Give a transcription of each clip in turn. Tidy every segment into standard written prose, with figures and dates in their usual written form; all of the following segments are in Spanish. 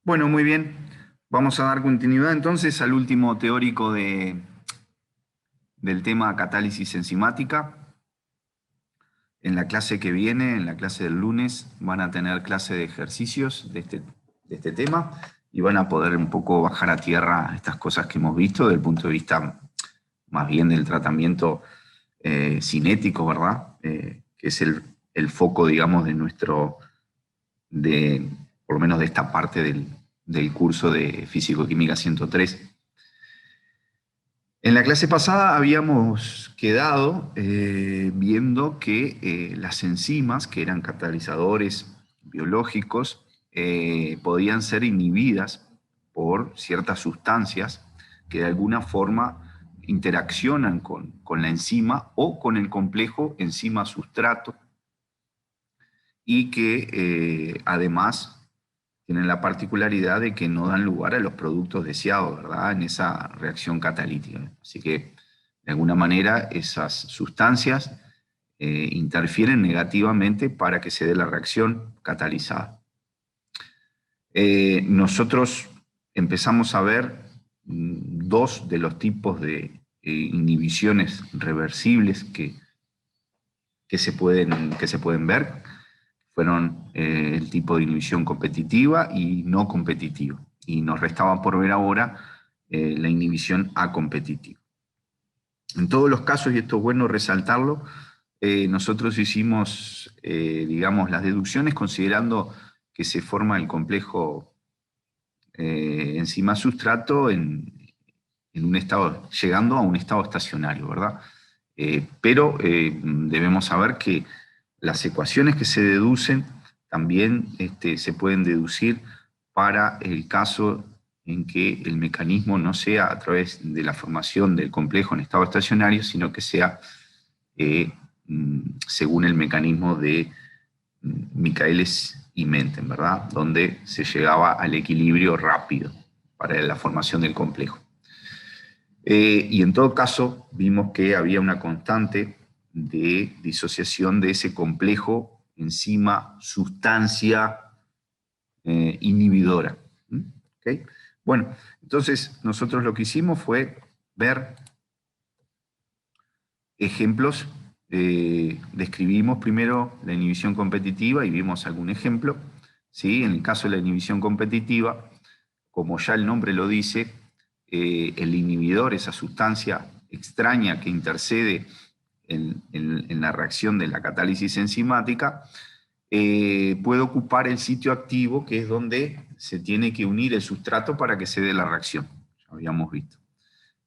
Bueno, muy bien. Vamos a dar continuidad entonces al último teórico del tema catálisis enzimática. En la clase que viene, en la clase del lunes, van a tener clase de ejercicios de este tema y van a poder un poco bajar a tierra estas cosas que hemos visto desde el punto de vista más bien del tratamiento cinético, ¿verdad? Que es el foco, digamos, de, por lo menos de esta parte del curso de Físico-Química 103. En la clase pasada habíamos quedado viendo que las enzimas, que eran catalizadores biológicos, podían ser inhibidas por ciertas sustancias que de alguna forma interaccionan con la enzima o con el complejo enzima-sustrato y que además tienen la particularidad de que no dan lugar a los productos deseados, ¿verdad? En esa reacción catalítica. Así que, de alguna manera, esas sustancias interfieren negativamente para que se dé la reacción catalizada. Nosotros empezamos a ver dos de los tipos de inhibiciones reversibles que se pueden ver. Fueron el tipo de inhibición competitiva y no competitiva. Y nos restaba por ver ahora la inhibición acompetitiva. En todos los casos, y esto es bueno resaltarlo, nosotros hicimos, digamos, las deducciones considerando que se forma el complejo enzima-sustrato en un estado, llegando a un estado estacionario, ¿verdad? Pero debemos saber que las ecuaciones que se deducen también se pueden deducir para el caso en que el mecanismo no sea a través de la formación del complejo en estado estacionario, sino que sea según el mecanismo de Michaelis y Menten, ¿verdad? Donde se llegaba al equilibrio rápido para la formación del complejo. Y en todo caso, vimos que había una constante de disociación de ese complejo enzima sustancia inhibidora. ¿Okay? Bueno, entonces nosotros lo que hicimos fue ver ejemplos. Describimos primero la inhibición competitiva y vimos algún ejemplo. ¿Sí? En el caso de la inhibición competitiva, como ya el nombre lo dice, el inhibidor, esa sustancia extraña que intercede en la reacción de la catálisis enzimática, puede ocupar el sitio activo, que es donde se tiene que unir el sustrato para que se dé la reacción. Ya habíamos visto.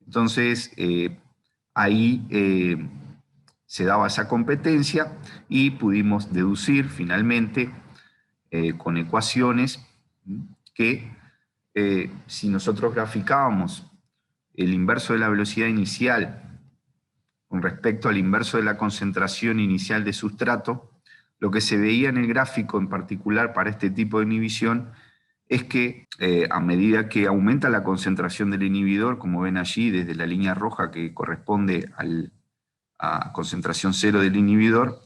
Entonces, ahí se daba esa competencia y pudimos deducir finalmente con ecuaciones que si nosotros graficábamos el inverso de la velocidad inicial con respecto al inverso de la concentración inicial de sustrato, lo que se veía en el gráfico en particular para este tipo de inhibición es que a medida que aumenta la concentración del inhibidor, como ven allí desde la línea roja que corresponde a concentración cero del inhibidor,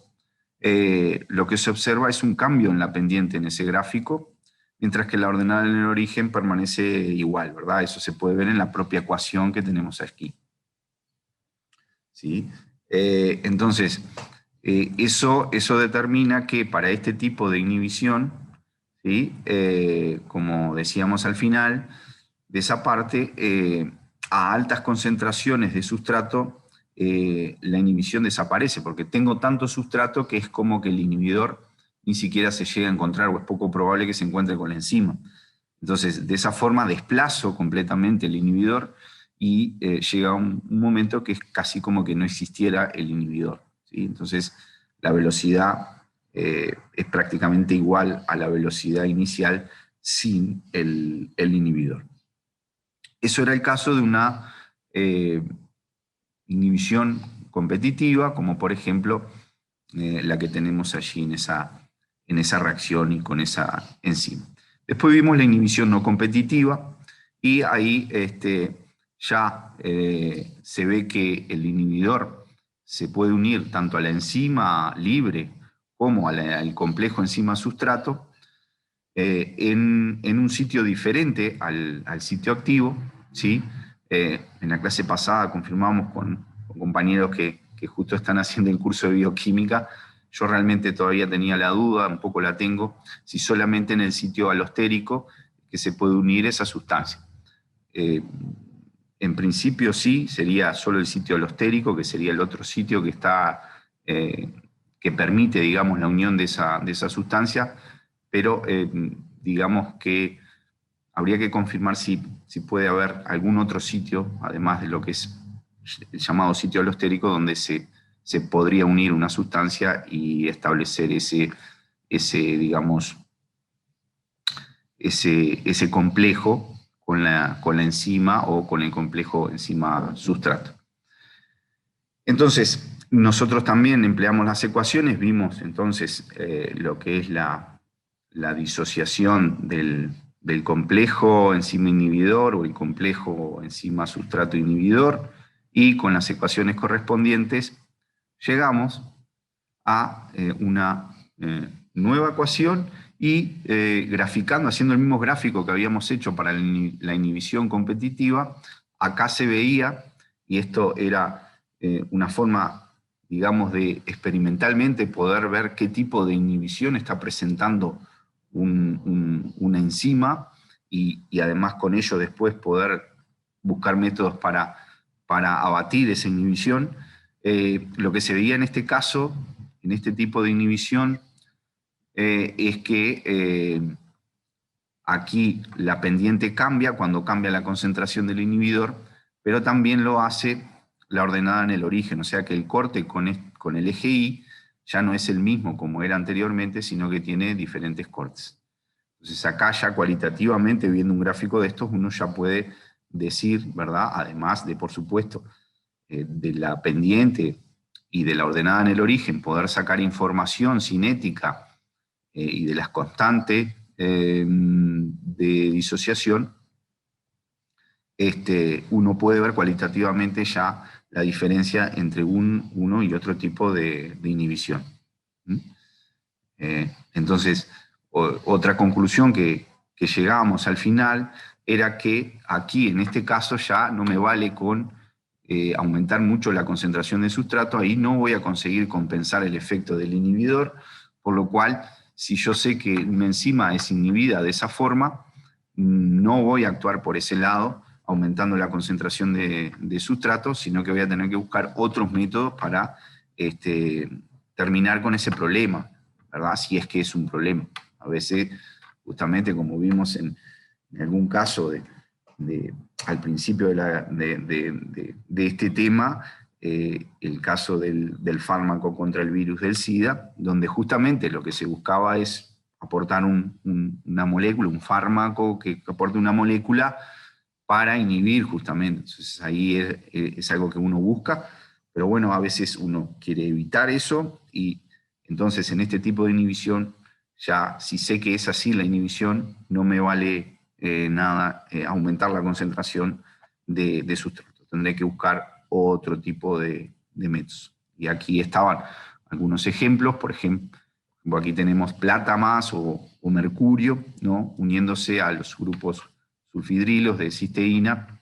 lo que se observa es un cambio en la pendiente en ese gráfico, mientras que la ordenada en el origen permanece igual, ¿verdad? Eso se puede ver en la propia ecuación que tenemos aquí. ¿Sí? Entonces, eso determina que para este tipo de inhibición, ¿sí? Como decíamos al final de esa parte, a altas concentraciones de sustrato, la inhibición desaparece, porque tengo tanto sustrato que es como que el inhibidor ni siquiera se llega a encontrar, o es poco probable que se encuentre con la enzima. Entonces, de esa forma desplazo completamente el inhibidor y llega un momento que es casi como que no existiera el inhibidor, ¿sí? Entonces, la velocidad es prácticamente igual a la velocidad inicial sin el inhibidor. Eso era el caso de una inhibición competitiva, como por ejemplo la que tenemos allí en esa reacción y con esa enzima. Después vimos la inhibición no competitiva y ahí ya se ve que el inhibidor se puede unir tanto a la enzima libre como al complejo enzima-sustrato, en un sitio diferente al sitio activo, ¿sí? En la clase pasada confirmamos con compañeros que justo están haciendo el curso de bioquímica. Yo realmente todavía tenía la duda, un poco la tengo, si solamente en el sitio alostérico que se puede unir esa sustancia. En principio sí, sería solo el sitio alostérico, que sería el otro sitio que está, que permite, digamos, la unión de esa sustancia, pero digamos que habría que confirmar si puede haber algún otro sitio, además de lo que es el llamado sitio alostérico, donde se podría unir una sustancia y establecer digamos, ese complejo con la enzima o con el complejo enzima-sustrato. Entonces, nosotros también empleamos las ecuaciones, vimos entonces lo que es la disociación del complejo enzima inhibidor o el complejo enzima sustrato inhibidor, y con las ecuaciones correspondientes llegamos a una nueva ecuación y graficando, haciendo el mismo gráfico que habíamos hecho para la inhibición competitiva, acá se veía, y esto era una forma, digamos, de experimentalmente poder ver qué tipo de inhibición está presentando una enzima, y además con ello después poder buscar métodos para abatir esa inhibición. Lo que se veía en este caso, en este tipo de inhibición, es que aquí la pendiente cambia cuando cambia la concentración del inhibidor, pero también lo hace la ordenada en el origen, o sea que el corte con el eje Y ya no es el mismo como era anteriormente, sino que tiene diferentes cortes. Entonces acá ya cualitativamente, viendo un gráfico de estos, uno ya puede decir, ¿verdad? Además de, por supuesto, de la pendiente y de la ordenada en el origen, poder sacar información cinética y de las constantes de disociación, uno puede ver cualitativamente ya la diferencia entre uno y otro tipo de inhibición. Entonces, otra conclusión que llegamos al final era que aquí, en este caso, ya no me vale con aumentar mucho la concentración de sustrato, ahí no voy a conseguir compensar el efecto del inhibidor, por lo cual, si yo sé que una enzima es inhibida de esa forma, no voy a actuar por ese lado, aumentando la concentración de sustrato, sino que voy a tener que buscar otros métodos para terminar con ese problema, ¿verdad? Si es que es un problema. A veces, justamente como vimos en algún caso al principio de este tema, el caso del fármaco contra el virus del SIDA, donde justamente lo que se buscaba es aportar una molécula, un fármaco que aporte una molécula para inhibir justamente. Entonces ahí es algo que uno busca, pero bueno, a veces uno quiere evitar eso, y entonces en este tipo de inhibición, ya si sé que es así la inhibición, no me vale nada aumentar la concentración de sustrato. Tendré que buscar otro tipo de métodos. Y aquí estaban algunos ejemplos, por ejemplo, aquí tenemos plata más o mercurio, ¿no? Uniéndose a los grupos sulfidrilos de cisteína.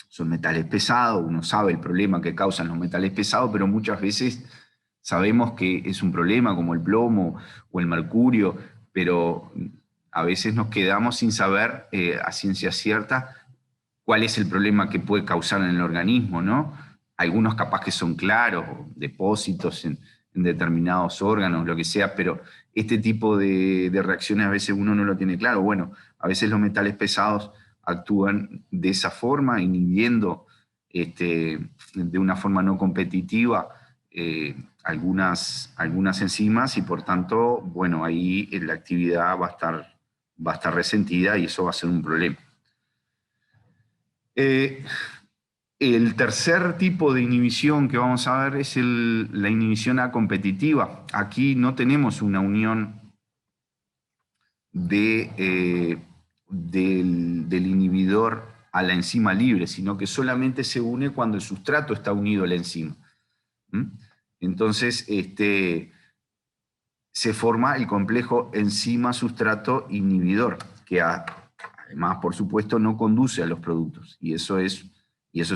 Son metales pesados, uno sabe el problema que causan los metales pesados, pero muchas veces sabemos que es un problema como el plomo o el mercurio, pero a veces nos quedamos sin saber a ciencia cierta cuál es el problema que puede causar en el organismo, ¿no? Algunos capaz que son claros, depósitos en determinados órganos, lo que sea, pero este tipo de reacciones a veces uno no lo tiene claro. Bueno, a veces los metales pesados actúan de esa forma, inhibiendo de una forma no competitiva algunas enzimas, y por tanto, bueno, ahí la actividad va a estar resentida y eso va a ser un problema. El tercer tipo de inhibición que vamos a ver es la inhibición acompetitiva. Aquí no tenemos una unión del inhibidor a la enzima libre, sino que solamente se une cuando el sustrato está unido a la enzima. Entonces, se forma el complejo enzima-sustrato inhibidor, que además, por supuesto, no conduce a los productos, y eso es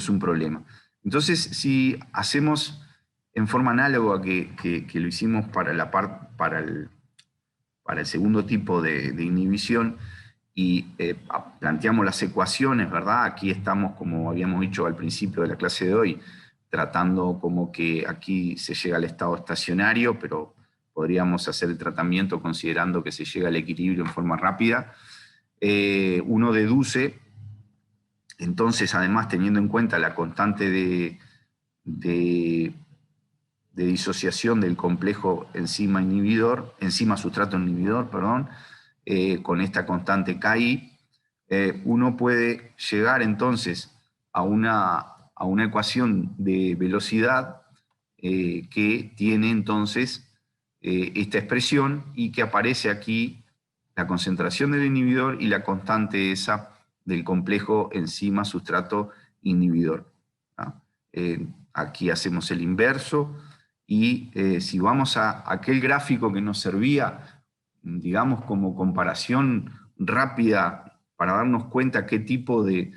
un problema. Entonces, si hacemos en forma análoga que lo hicimos para el segundo tipo de inhibición, y planteamos las ecuaciones, ¿verdad? Aquí estamos, como habíamos dicho al principio de la clase de hoy, tratando como que aquí se llega al estado estacionario, pero podríamos hacer el tratamiento considerando que se llega al equilibrio en forma rápida. Uno deduce, entonces, además teniendo en cuenta la constante de disociación del complejo enzima-sustrato inhibidor, perdón, con esta constante KI, uno puede llegar entonces a una ecuación de velocidad que tiene entonces esta expresión, y que aparece aquí la concentración del inhibidor y la constante esa del complejo enzima-sustrato inhibidor. Aquí hacemos el inverso, y si vamos a aquel gráfico que nos servía, digamos, como comparación rápida para darnos cuenta qué tipo de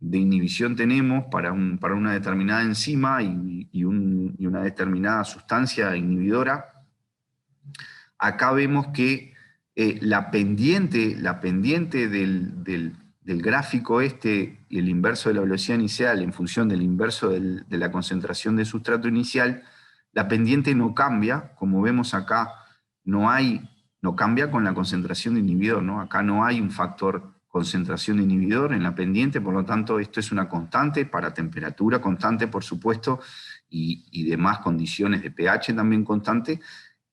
inhibición tenemos para una determinada enzima y una determinada sustancia inhibidora, acá vemos que la pendiente del gráfico este y el inverso de la velocidad inicial en función del inverso de la concentración de sustrato inicial, la pendiente no cambia, como vemos acá, no cambia con la concentración de inhibidor, ¿no? Acá no hay un factor concentración de inhibidor en la pendiente, por lo tanto esto es una constante para temperatura constante, por supuesto, y demás condiciones de pH también constante.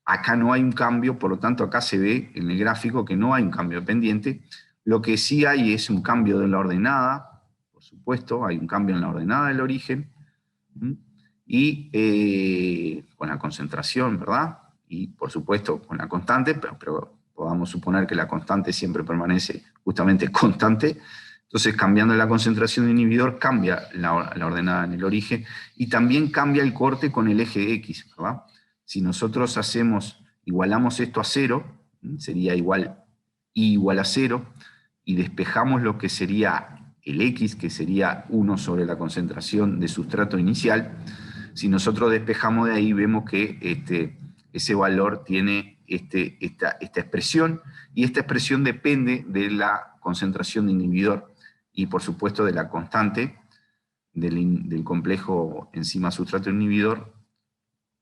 Acá no hay un cambio, por lo tanto acá se ve en el gráfico que no hay un cambio de pendiente. Lo que sí hay es un cambio de la ordenada, por supuesto, hay un cambio en la ordenada del origen, y con la concentración, ¿verdad? Y por supuesto con la constante, pero podamos suponer que la constante siempre permanece justamente constante. Entonces, cambiando la concentración de inhibidor, cambia la ordenada en el origen, y también cambia el corte con el eje X, ¿verdad? Si nosotros igualamos esto a 0, sería igual I igual a 0, y despejamos lo que sería el X, que sería 1 sobre la concentración de sustrato inicial, si nosotros despejamos de ahí, vemos que ese valor tiene esta expresión, y esta expresión depende de la concentración de inhibidor, y por supuesto de la constante del complejo enzima-sustrato inhibidor,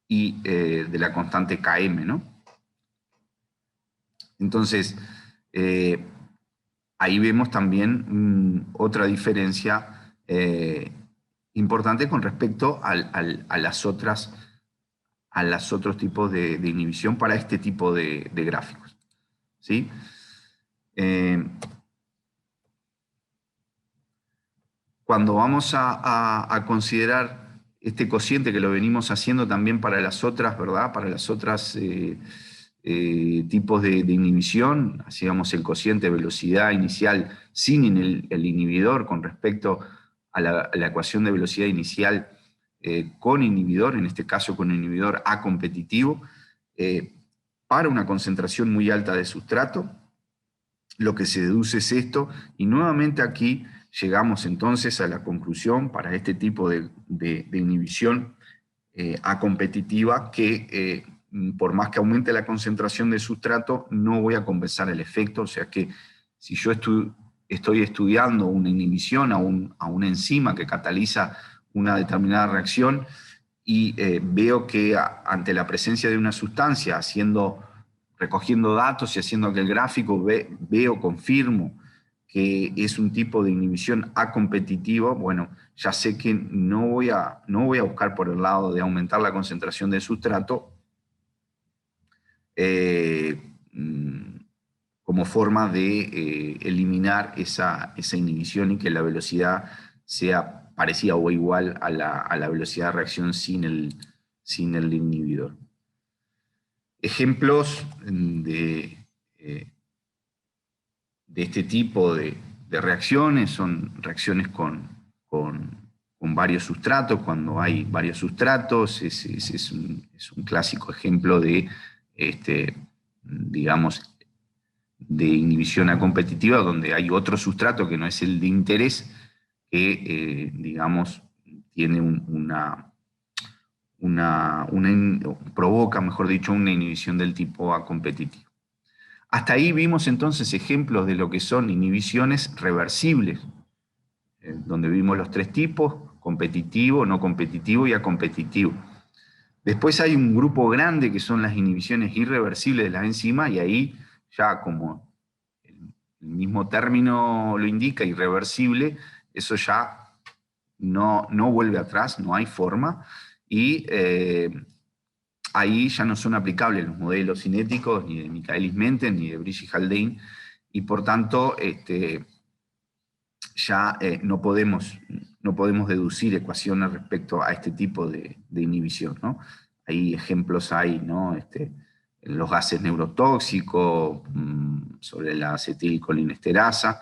y de la constante Km, ¿no? Entonces, ahí vemos también otra diferencia importante con respecto a los otros tipos de inhibición para este tipo de gráficos, ¿sí? Cuando vamos a considerar este cociente, que lo venimos haciendo también para las otras, ¿verdad? Para las otras tipos de inhibición, hacíamos el cociente de velocidad inicial sin el inhibidor con respecto a la ecuación de velocidad inicial con inhibidor, en este caso con inhibidor A competitivo, para una concentración muy alta de sustrato. Lo que se deduce es esto, y nuevamente aquí llegamos entonces a la conclusión para este tipo de inhibición A competitiva, que por más que aumente la concentración de sustrato, no voy a compensar el efecto. O sea que si yo estoy estudiando una inhibición a una enzima que cataliza una determinada reacción, y veo que ante la presencia de una sustancia, recogiendo datos y haciendo aquel gráfico, confirmo que es un tipo de inhibición A competitivo, bueno, ya sé que no voy a buscar por el lado de aumentar la concentración de sustrato como forma de eliminar esa inhibición, y que la velocidad sea parecida o igual a la velocidad de reacción sin el inhibidor. Ejemplos de este tipo de reacciones son reacciones con varios sustratos. Cuando hay varios sustratos, es un clásico ejemplo de digamos, de inhibición a competitiva, donde hay otro sustrato que no es el de interés, que, digamos, tiene provoca, mejor dicho, una inhibición del tipo A competitivo. Hasta ahí vimos entonces ejemplos de lo que son inhibiciones reversibles, donde vimos los tres tipos: competitivo, no competitivo y acompetitivo. Después hay un grupo grande que son las inhibiciones irreversibles de las enzimas, y ahí ya, como el mismo término lo indica, irreversible, eso ya no vuelve atrás, no hay forma, y ahí ya no son aplicables los modelos cinéticos ni de Michaelis-Menten ni de Brigi-Haldane, y por tanto ya no podemos deducir ecuaciones respecto a este tipo de inhibición, ¿no? Hay ejemplos, ¿no? Los gases neurotóxicos, sobre la acetilcolinesterasa,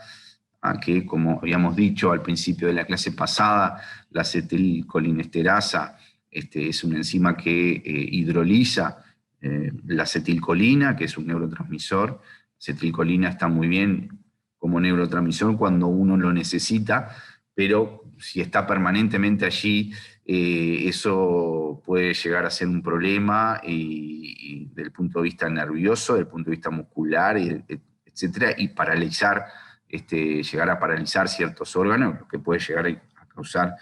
que, como habíamos dicho al principio de la clase pasada, la acetilcolinesterasa es una enzima que hidroliza la acetilcolina, que es un neurotransmisor. La acetilcolina está muy bien como neurotransmisor cuando uno lo necesita, pero si está permanentemente allí, eso puede llegar a ser un problema, y desde el punto de vista nervioso, desde el punto de vista muscular, etcétera, y paralizar, llegar a paralizar ciertos órganos, lo que puede llegar a causar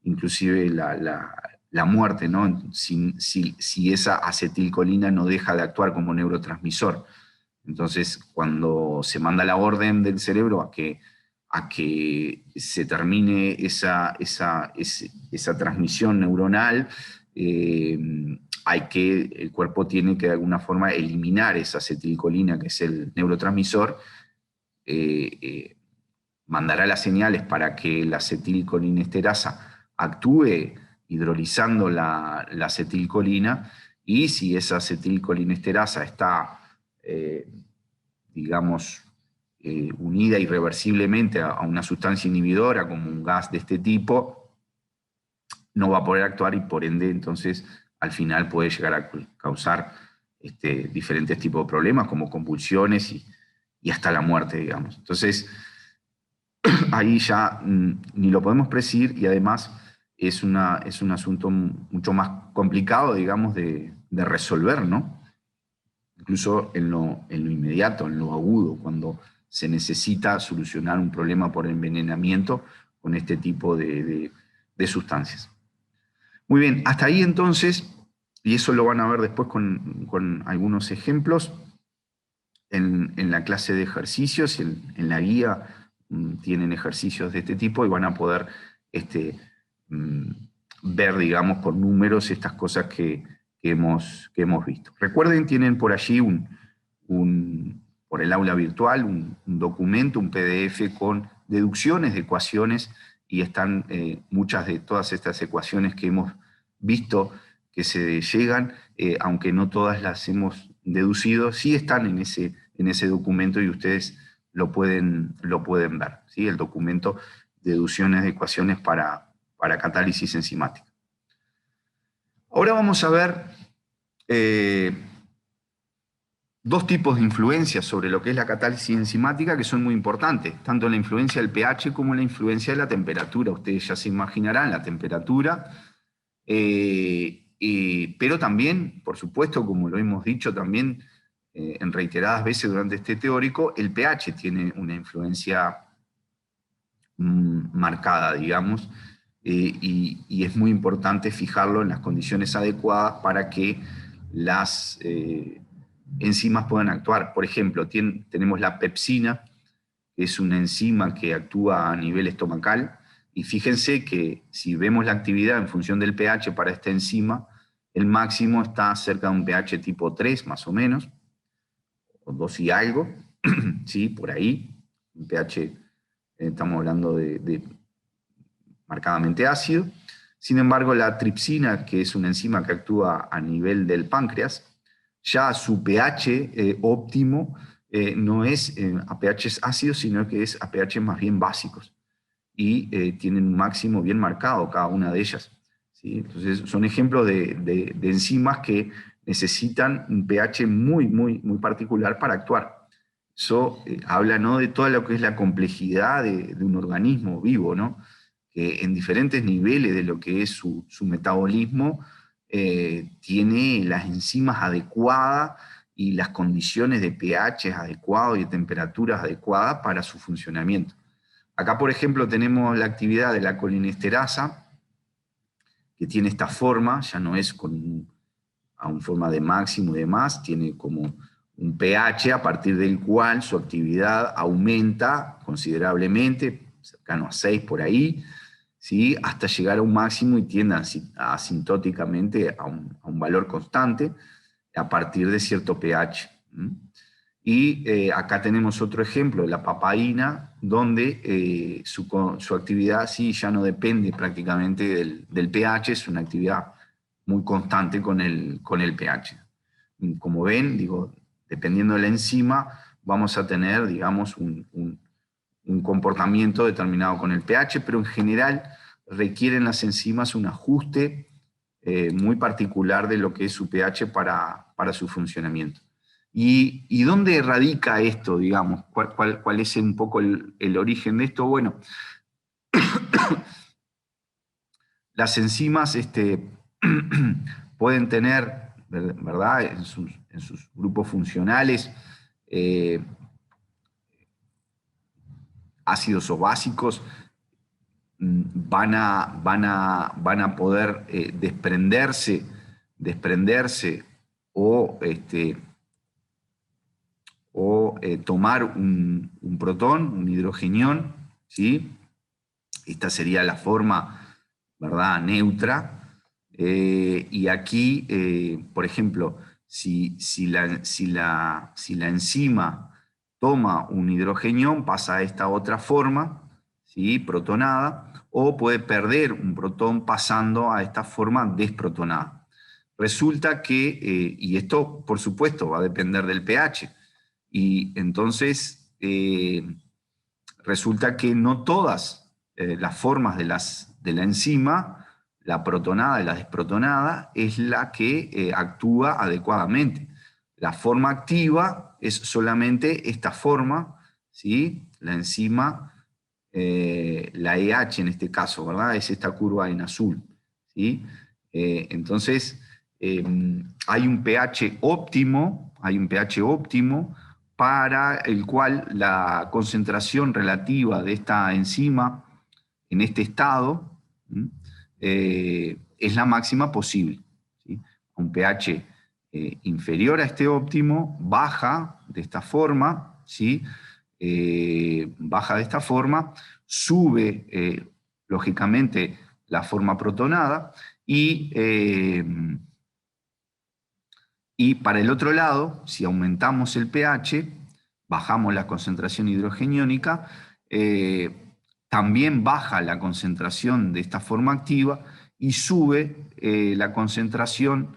inclusive la muerte, ¿no? Si esa acetilcolina no deja de actuar como neurotransmisor. Entonces, cuando se manda la orden del cerebro a que se termine esa transmisión neuronal, el cuerpo tiene que de alguna forma eliminar esa acetilcolina, que es el neurotransmisor, mandará las señales para que la acetilcolinesterasa actúe hidrolizando la acetilcolina, y si esa acetilcolinesterasa está, digamos, unida irreversiblemente a una sustancia inhibidora, como un gas de este tipo, no va a poder actuar, y por ende entonces al final puede llegar a causar diferentes tipos de problemas, como convulsiones y hasta la muerte, digamos. Entonces, ahí ya ni lo podemos predecir, y además es un asunto mucho más complicado, digamos, de resolver, ¿no? Incluso en lo inmediato, en lo agudo, cuando se necesita solucionar un problema por envenenamiento con este tipo de sustancias. Muy bien, hasta ahí entonces, y eso lo van a ver después con algunos ejemplos en la clase de ejercicios, en la guía tienen ejercicios de este tipo, y van a poder ver, digamos, por números estas cosas que hemos visto. Recuerden, tienen por allí por el aula virtual un documento, un PDF con deducciones de ecuaciones, y están muchas de todas estas ecuaciones que hemos visto que se llegan, aunque no todas las hemos deducido, sí están en ese documento, y ustedes lo pueden ver, ¿sí? El documento Deducciones de ecuaciones para catálisis enzimática. Ahora vamos a ver dos tipos de influencias sobre lo que es la catálisis enzimática, que son muy importantes, tanto la influencia del pH como la influencia de la temperatura. Ustedes ya se imaginarán la temperatura, pero también, por supuesto, como lo hemos dicho también en reiteradas veces durante este teórico, el pH tiene una influencia marcada, digamos, y es muy importante fijarlo en las condiciones adecuadas para que las enzimas puedan actuar. Por ejemplo, tenemos la pepsina, que es una enzima que actúa a nivel estomacal, y fíjense que si vemos la actividad en función del pH para esta enzima, el máximo está cerca de un pH tipo 3, más o menos, o 2 y algo, ¿sí? Por ahí, un pH, estamos hablando de marcadamente ácido. Sin embargo, la tripsina, que es una enzima que actúa a nivel del páncreas, ya su pH óptimo no es a pHs ácidos, sino que es a pH más bien básicos, y tienen un máximo bien marcado cada una de ellas, ¿sí? Entonces son ejemplos de enzimas que necesitan un pH muy particular para actuar. Eso habla, ¿no?, de toda lo que es la complejidad de un organismo vivo, ¿no?, que en diferentes niveles de lo que es su metabolismo tiene las enzimas adecuadas y las condiciones de pH adecuados y de temperaturas adecuadas para su funcionamiento. Acá, por ejemplo, tenemos la actividad de la colinesterasa, que tiene esta forma, ya no es a una forma de máximo y demás, tiene como un pH a partir del cual su actividad aumenta considerablemente, cercano a 6 por ahí, ¿sí?, hasta llegar a un máximo y tiende asintóticamente a un valor constante a partir de cierto pH. Y acá tenemos otro ejemplo, la papaína, donde su actividad sí ya no depende prácticamente del pH, es una actividad muy constante con el pH. Como ven, digo, dependiendo de la enzima, vamos a tener, digamos, un comportamiento determinado con el pH, pero en general requieren las enzimas un ajuste muy particular de lo que es su pH para su funcionamiento. ¿Y dónde radica esto, digamos? ¿Cuál es un poco el origen de esto? Bueno, las enzimas pueden tener, ¿verdad?, en sus grupos funcionales, ácidos o básicos, van a poder desprenderse o tomar un protón, un hidrogenión, ¿sí? Esta sería la forma, ¿verdad?, neutra. Y aquí, por ejemplo, si la enzima toma un hidrogenión, pasa a esta otra forma, ¿sí?, protonada, o puede perder un protón pasando a esta forma desprotonada. Resulta que, y esto por supuesto va a depender del pH, y entonces resulta que no todas las formas de la enzima, la protonada y la desprotonada, es la que actúa adecuadamente. La forma activa es solamente esta forma, ¿sí?, la enzima, la EH en este caso, ¿verdad?, es esta curva en azul, ¿sí? Entonces, hay un pH óptimo para el cual la concentración relativa de esta enzima en este estado es la máxima posible, ¿sí? Un pH inferior a este óptimo baja de esta forma, ¿sí? Baja de esta forma, sube lógicamente la forma protonada y para el otro lado, si aumentamos el pH, bajamos la concentración hidrogeniónica, también baja la concentración de esta forma activa y sube la concentración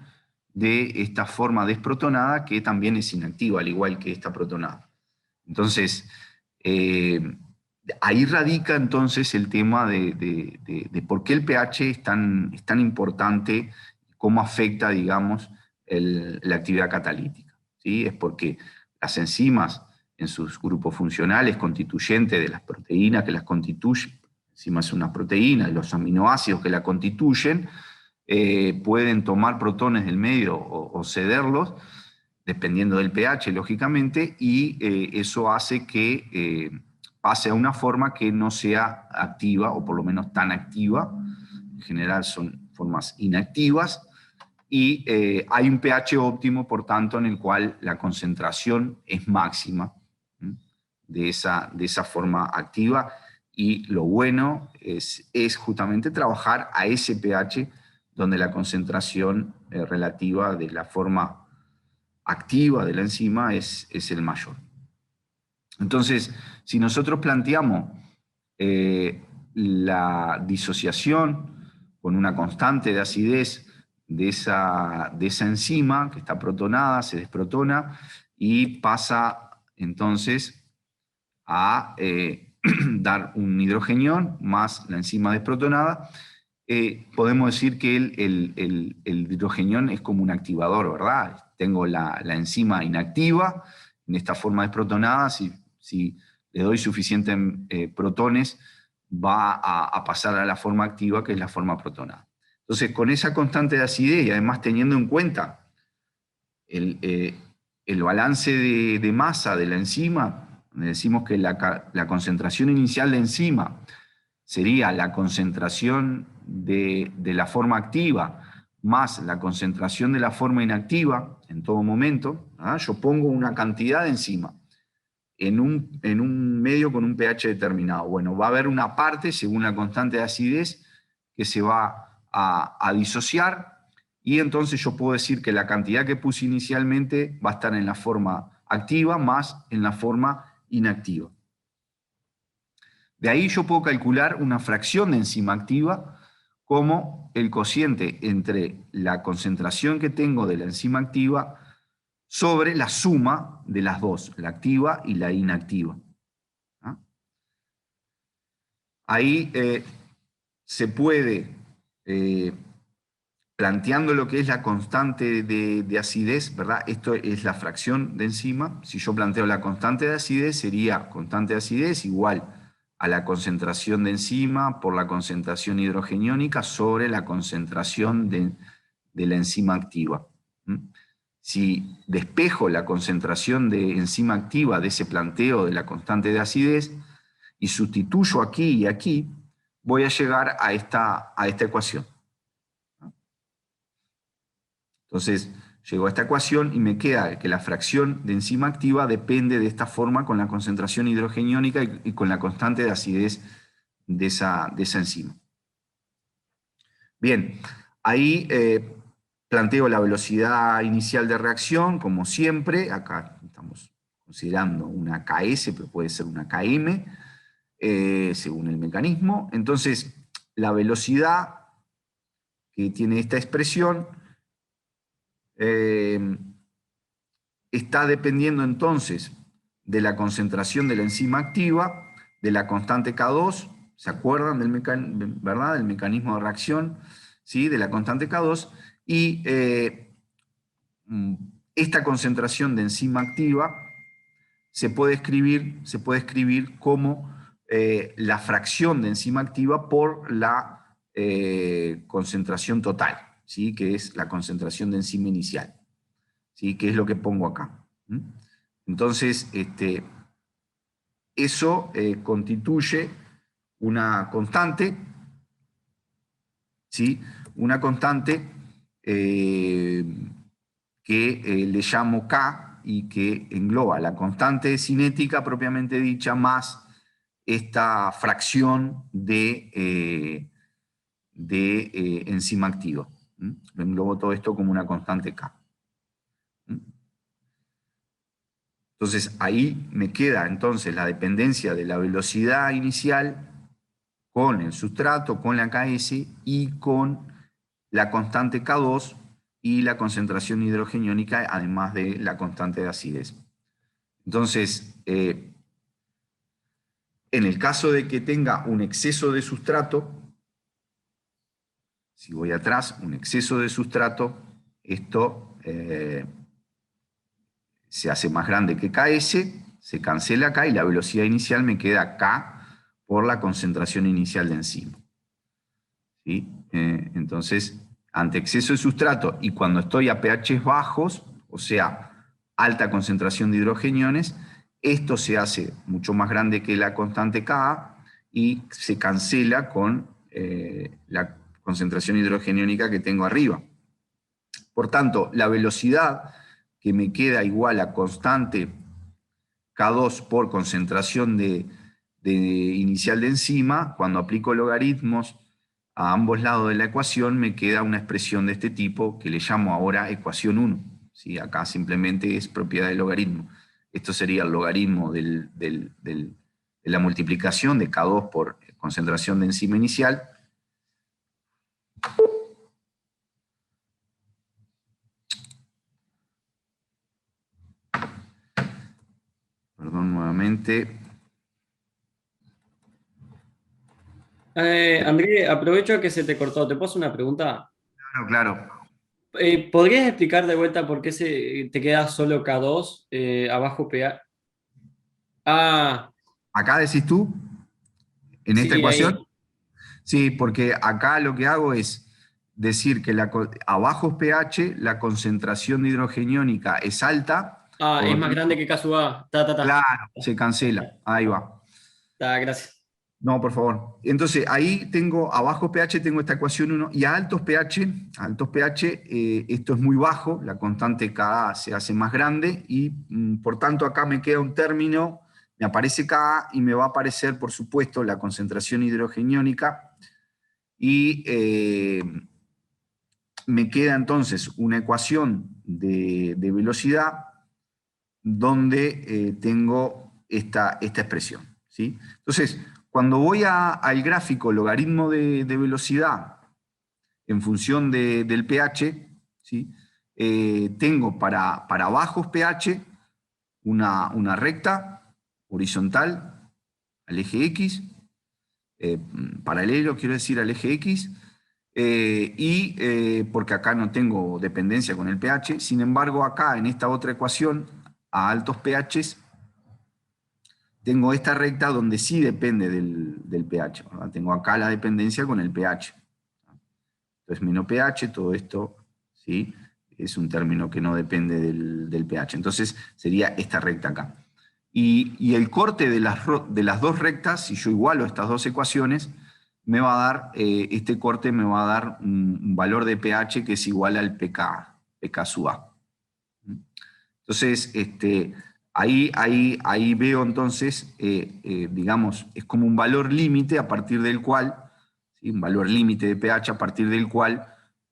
de esta forma desprotonada, que también es inactiva, al igual que esta protonada. Entonces, ahí radica entonces el tema de por qué el pH es tan importante, cómo afecta, digamos, la actividad catalítica, ¿sí? Es porque las enzimas en sus grupos funcionales constituyentes de las proteínas que las constituyen, la enzima es una proteína, y los aminoácidos que la constituyen, pueden tomar protones del medio o cederlos, dependiendo del pH, lógicamente, y eso hace que pase a una forma que no sea activa, o por lo menos tan activa. En general son formas inactivas, y hay un pH óptimo, por tanto, en el cual la concentración es máxima de esa forma activa, y lo bueno es justamente trabajar a ese pH donde la concentración relativa de la forma activa de la enzima es el mayor. Entonces, si nosotros planteamos la disociación con una constante de acidez de esa enzima que está protonada, se desprotona y pasa entonces a dar un hidrogenión más la enzima desprotonada, podemos decir que el hidrogenión es como un activador, ¿verdad? Tengo la enzima inactiva en esta forma desprotonada. Si le doy suficientes protones, va a pasar a la forma activa, que es la forma protonada. Entonces, con esa constante de acidez y además teniendo en cuenta el balance de masa de la enzima, decimos que la concentración inicial de enzima sería la concentración de la forma activa más la concentración de la forma inactiva en todo momento. Yo pongo una cantidad de enzima en un medio con un pH determinado. Bueno, va a haber una parte, según la constante de acidez, que se va a disociar, y entonces yo puedo decir que la cantidad que puse inicialmente va a estar en la forma activa más en la forma inactiva. De ahí yo puedo calcular una fracción de enzima activa como el cociente entre la concentración que tengo de la enzima activa sobre la suma de las dos, la activa y la inactiva. Ahí se puede, planteando lo que es la constante de acidez, ¿verdad? Esto es la fracción de enzima. Si yo planteo la constante de acidez, sería constante de acidez igual a la concentración de enzima por la concentración hidrogeniónica sobre la concentración de la enzima activa. Si despejo la concentración de enzima activa de ese planteo de la constante de acidez y sustituyo aquí y aquí, voy a llegar a esta ecuación. Entonces, llego a esta ecuación y me queda que la fracción de enzima activa depende de esta forma con la concentración hidrogeniónica y con la constante de acidez de esa enzima. Bien, ahí planteo la velocidad inicial de reacción, como siempre. Acá estamos considerando una Ks, pero puede ser una Km, según el mecanismo. Entonces, la velocidad que tiene esta expresión está dependiendo entonces de la concentración de la enzima activa, de la constante K2, ¿se acuerdan ¿verdad? Del mecanismo de reacción? ¿Sí? De la constante K2, y esta concentración de enzima activa se puede escribir como la fracción de enzima activa por la concentración total, ¿sí? Que es la concentración de enzima inicial, ¿sí? Que es lo que pongo acá. Entonces, eso constituye una constante, ¿sí? Una constante que le llamo K y que engloba la constante cinética propiamente dicha más esta fracción de enzima activa. Englobo todo esto como una constante K. Entonces ahí me queda entonces la dependencia de la velocidad inicial con el sustrato, con la Ks y con la constante K2 y la concentración hidrogeniónica, además de la constante de acidez. Entonces, en el caso de que tenga un exceso de sustrato, si voy atrás, un exceso de sustrato, esto se hace más grande que Ks, se cancela acá y la velocidad inicial me queda K por la concentración inicial de enzima. ¿Sí? Entonces, ante exceso de sustrato y cuando estoy a pHs bajos, o sea, alta concentración de hidrogeniones, esto se hace mucho más grande que la constante Ka y se cancela con la concentración hidrogeniónica que tengo arriba. Por tanto, la velocidad que me queda igual a constante K2 por concentración inicial de enzima, cuando aplico logaritmos a ambos lados de la ecuación, me queda una expresión de este tipo que le llamo ahora ecuación 1. ¿Sí? Acá simplemente es propiedad del logaritmo. Esto sería el logaritmo de la multiplicación de K2 por concentración de enzima inicial. Perdón nuevamente. André, aprovecho que se te cortó. ¿Te puedo hacer una pregunta? Claro, claro. ¿Podrías explicar de vuelta por qué te queda solo K2 abajo PA? Ah, Acá decís tú, en esta sí, ecuación. ahí. Sí, porque acá lo que hago es decir que a bajos pH la concentración de hidrogenio iónica es alta, Ah, por es lo más tanto, grande que K sub A. Ta, ta, ta. claro, se cancela. Ahí va. Ta, gracias. No, por favor. Entonces, ahí tengo, a bajos pH tengo esta ecuación uno y a altos pH, esto es muy bajo, la constante Ka se hace más grande y por tanto acá me queda un término, me aparece Ka y me va a aparecer, por supuesto, la concentración hidrogeniónica y me queda entonces una ecuación de velocidad donde tengo esta expresión, ¿sí? Entonces, cuando voy al gráfico logaritmo de velocidad en función del pH, ¿sí? Tengo para bajos pH una recta horizontal al eje X, eh, paralelo, quiero decir, al eje X, porque acá no tengo dependencia con el pH, sin embargo acá en esta otra ecuación, a altos pHs, tengo esta recta donde sí depende del pH, ¿verdad? Tengo acá la dependencia con el pH. Entonces, menos pH, todo esto, ¿sí? Es un término que no depende del pH. Entonces, sería esta recta acá. Y el corte de las dos rectas, si yo igualo estas dos ecuaciones, me va a dar, este corte me va a dar un valor de pH que es igual al pK sub A. Entonces, ahí veo entonces, digamos, es como un valor límite a partir del cual, ¿sí? Un valor límite de pH a partir del cual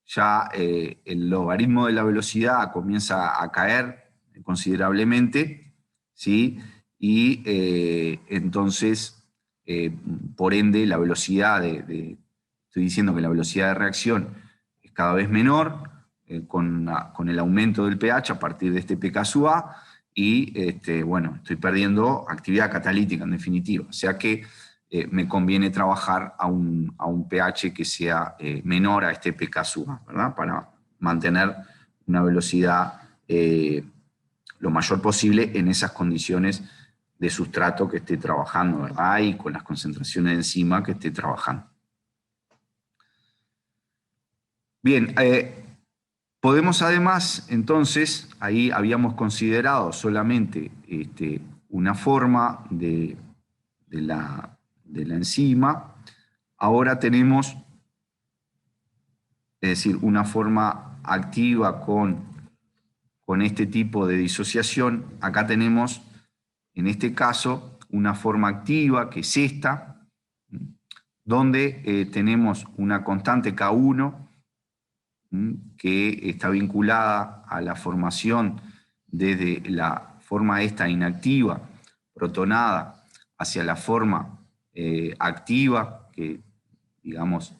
ya el logaritmo de la velocidad comienza a caer considerablemente, ¿sí? Y entonces, por ende, la velocidad estoy diciendo que la velocidad de reacción es cada vez menor, con el aumento del pH a partir de este pK sub A, y bueno, estoy perdiendo actividad catalítica en definitiva. O sea que me conviene trabajar a un pH que sea menor a este pK sub A, ¿verdad? Para mantener una velocidad lo mayor posible en esas condiciones de sustrato que esté trabajando, ¿verdad? Y con las concentraciones de enzima que esté trabajando. Bien, podemos además, entonces, ahí habíamos considerado solamente una forma de la enzima, ahora tenemos, es decir, una forma activa con este tipo de disociación. Acá tenemos, en este caso, una forma activa, que es esta, donde tenemos una constante K1, que está vinculada a la formación desde la forma esta inactiva, protonada, hacia la forma activa, que digamos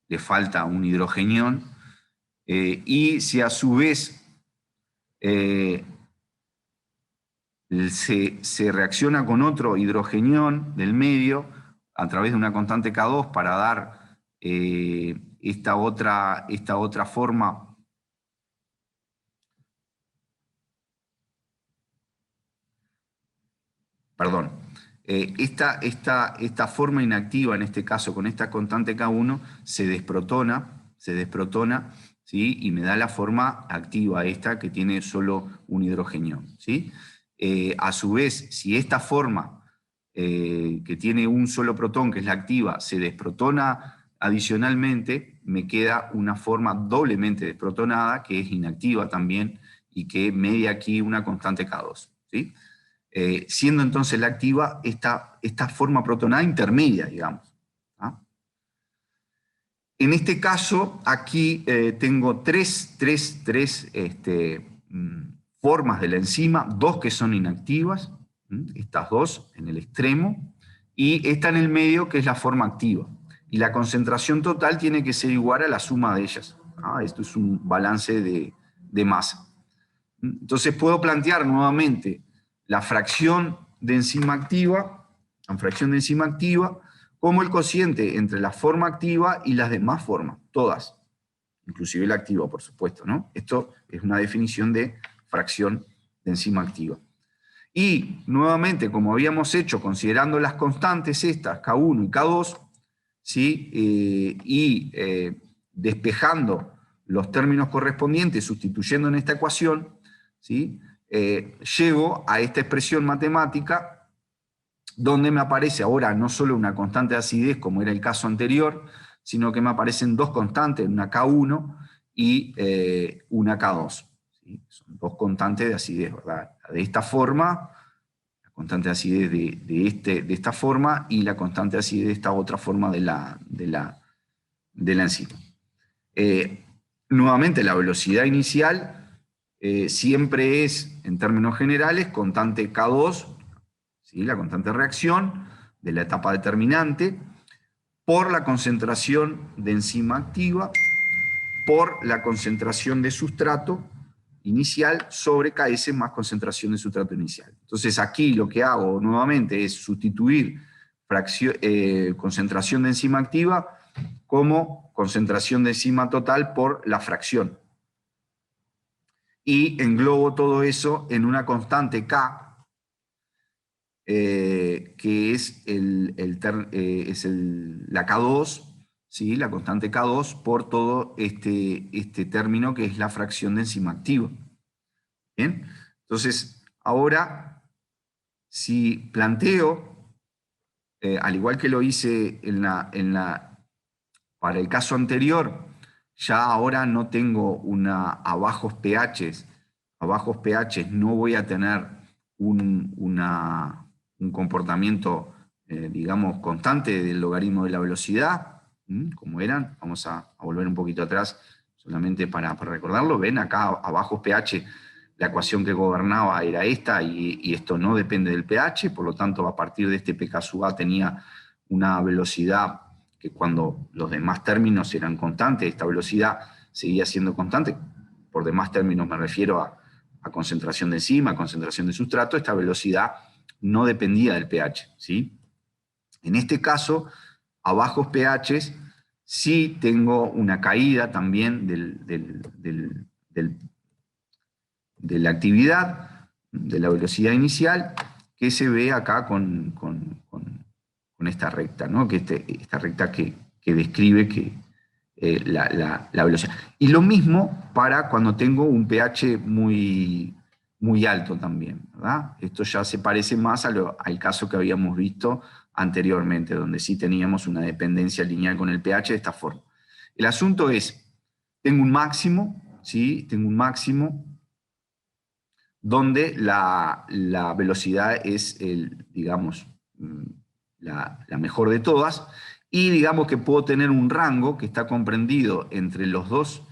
le falta un hidrogenión, y si a su vez eh, se reacciona con otro hidrogenión del medio a través de una constante K2 para dar esta otra forma. Perdón, esta forma inactiva, en este caso con esta constante K1, se desprotona, ¿sí? Y me da la forma activa esta que tiene solo un hidrogenio, ¿sí? A su vez, si esta forma que tiene un solo protón, que es la activa, se desprotona adicionalmente, me queda una forma doblemente desprotonada, que es inactiva también, y que media aquí una constante K2, ¿sí? Siendo entonces la activa esta forma protonada intermedia, digamos. ¿Ah? En este caso, aquí tengo tres formas de la enzima, dos que son inactivas, estas dos en el extremo, y esta en el medio, que es la forma activa. Y la concentración total tiene que ser igual a la suma de ellas. Esto es un balance de masa. Entonces puedo plantear nuevamente la fracción de enzima activa como el cociente entre la forma activa y las demás formas, todas, inclusive la activa, por supuesto, ¿no? Esto es una definición de fracción de enzima activa. Y, nuevamente, como habíamos hecho, considerando las constantes estas, K1 y K2, ¿sí? Despejando los términos correspondientes, sustituyendo en esta ecuación, ¿sí? Llego a esta expresión matemática donde me aparece ahora no solo una constante de acidez, como era el caso anterior, sino que me aparecen dos constantes, una K1 y una K2. ¿Sí? Son dos constantes de acidez, ¿verdad? De esta forma, la constante de acidez de esta forma y la constante de acidez de esta otra forma de la enzima. Nuevamente, la velocidad inicial siempre es, en términos generales, constante K2, ¿sí? La constante de reacción de la etapa determinante, por la concentración de enzima activa, por la concentración de sustrato inicial sobre Ks más concentración de sustrato inicial. Entonces aquí lo que hago nuevamente es sustituir concentración de enzima activa como concentración de enzima total por la fracción. Y englobo todo eso en una constante K, que es la K2, ¿sí? La constante K2 por todo este término que es la fracción de enzima activa. ¿Bien? Entonces, ahora, si planteo, al igual que lo hice para el caso anterior, ya ahora no tengo a bajos pHs. A bajos pHs no voy a tener un comportamiento, digamos, constante del logaritmo de la velocidad, como eran. Vamos a volver un poquito atrás solamente para recordarlo. Ven, acá a bajos pH la ecuación que gobernaba era esta y esto no depende del pH, por lo tanto a partir de este pK sub A tenía una velocidad que cuando los demás términos eran constantes, esta velocidad seguía siendo constante. Por demás términos me refiero a concentración de enzima, concentración de sustrato, esta velocidad no dependía del pH, ¿sí? En este caso, a bajos pHs, sí tengo una caída también de la actividad, de la velocidad inicial, que se ve acá con esta recta, ¿no? Esta recta que describe la velocidad. Y lo mismo para cuando tengo un pH muy, muy alto también, ¿verdad? Esto ya se parece más al caso que habíamos visto anteriormente, donde sí teníamos una dependencia lineal con el pH de esta forma. El asunto es, tengo un máximo, ¿sí? Tengo un máximo donde la velocidad es, digamos, la mejor de todas, y digamos que puedo tener un rango que está comprendido entre los dos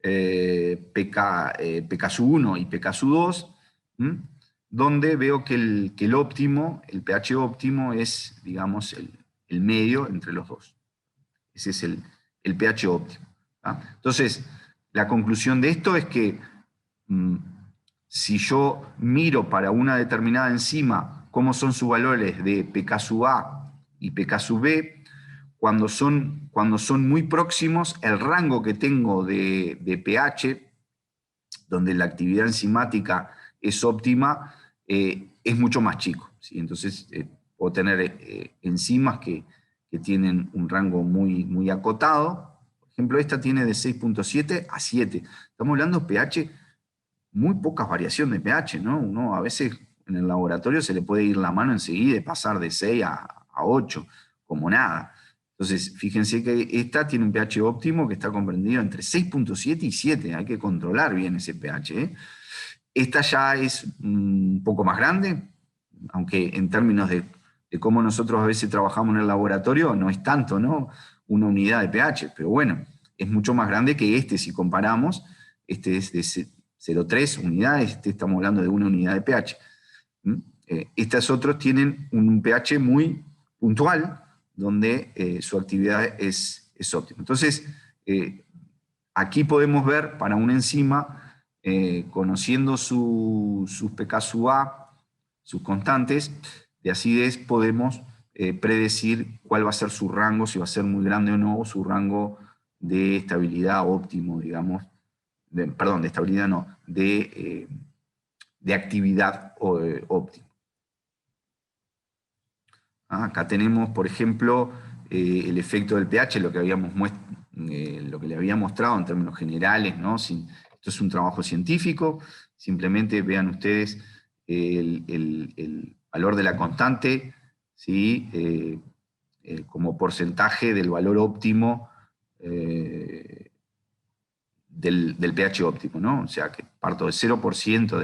PK1 y PK2, donde veo que el óptimo, el pH óptimo es, digamos, el medio entre los dos. Ese es el pH óptimo. ¿Ah? Entonces, la conclusión de esto es que si yo miro para una determinada enzima cómo son sus valores de pK sub A y pK sub B, cuando son muy próximos, el rango que tengo de pH, donde la actividad enzimática es óptima, es mucho más chico, ¿sí? Entonces, puedo tener enzimas que tienen un rango muy, muy acotado. Por ejemplo, esta tiene de 6.7 a 7. Estamos hablando de pH, muy pocas variaciones de pH, ¿no? Uno a veces en el laboratorio se le puede ir la mano enseguida y pasar de 6 a 8, como nada. Entonces, fíjense que esta tiene un pH óptimo que está comprendido entre 6.7 y 7. Hay que controlar bien ese pH, ¿eh? Esta ya es un poco más grande, aunque en términos de cómo nosotros a veces trabajamos en el laboratorio, no es tanto, ¿no? Una unidad de pH, pero bueno, es mucho más grande que este si comparamos. Este es de 0,3 unidades, estamos hablando de una unidad de pH. Estos otros tienen un pH muy puntual, donde su actividad es óptima. Entonces, aquí podemos ver para una enzima, conociendo sus pK sub A, sus constantes de acidez, podemos predecir cuál va a ser su rango, si va a ser muy grande o no, o su rango de estabilidad óptimo, digamos, perdón, de estabilidad no, de actividad óptima. Acá tenemos, por ejemplo, el efecto del pH, lo que le había mostrado en términos generales, ¿no? Esto es un trabajo científico, simplemente vean ustedes el valor de la constante, ¿sí? Como porcentaje del valor óptimo del pH óptimo, ¿no? O sea, que parto de 0%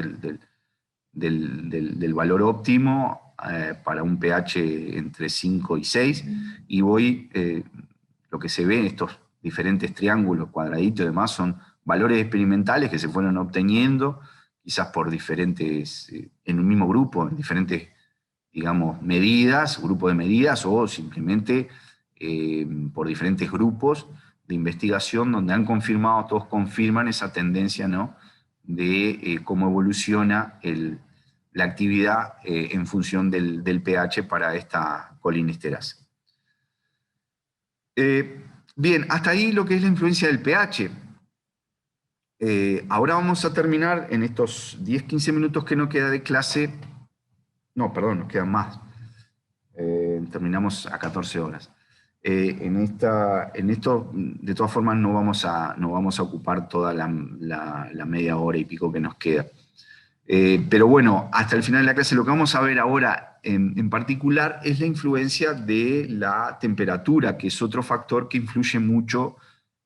del valor óptimo para un pH entre 5 y 6, y voy, lo que se ve en estos diferentes triángulos, cuadraditos y demás, son valores experimentales que se fueron obteniendo, quizás por diferentes, en un mismo grupo, en diferentes, digamos, medidas, grupo de medidas, o simplemente por diferentes grupos de investigación donde han confirmado, todos confirman esa tendencia, ¿no?, de cómo evoluciona la actividad en función del pH para esta colinesterasa. Bien, hasta ahí lo que es la influencia del pH. Ahora vamos a terminar en estos 10-15 minutos que nos queda de clase. No, perdón, nos quedan más. Terminamos a 14 horas. En esto, de todas formas, no vamos a ocupar toda la media hora y pico que nos queda. Pero bueno, hasta el final de la clase lo que vamos a ver ahora en particular es la influencia de la temperatura, que es otro factor que influye mucho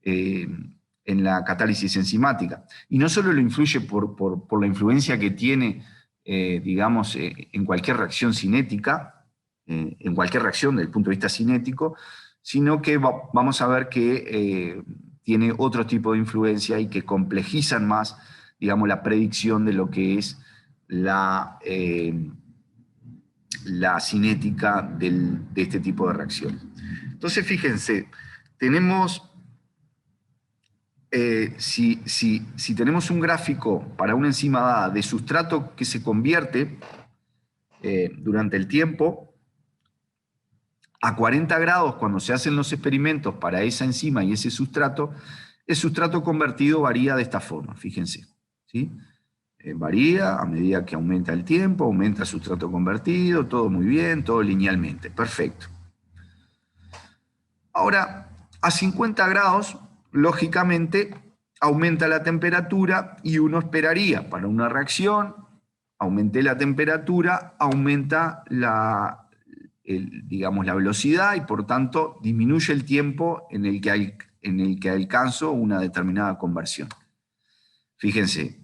en la catálisis enzimática. Y no solo lo influye por la influencia que tiene, digamos, en cualquier reacción cinética, en cualquier reacción desde el punto de vista cinético, sino que vamos a ver que tiene otro tipo de influencia y que complejizan más, digamos, la predicción de lo que es la cinética de este tipo de reacciones. Entonces, fíjense, tenemos, si tenemos un gráfico para una enzima dada de sustrato que se convierte durante el tiempo, a 40 grados, cuando se hacen los experimentos para esa enzima y ese sustrato, el sustrato convertido varía de esta forma, fíjense, ¿sí? Varía a medida que aumenta el tiempo, aumenta el sustrato convertido, todo muy bien, todo linealmente, perfecto. Ahora, a 50 grados, lógicamente, aumenta la temperatura y uno esperaría para una reacción, aumente la temperatura, aumenta digamos, la velocidad y por tanto disminuye el tiempo en el que alcanzo una determinada conversión. Fíjense,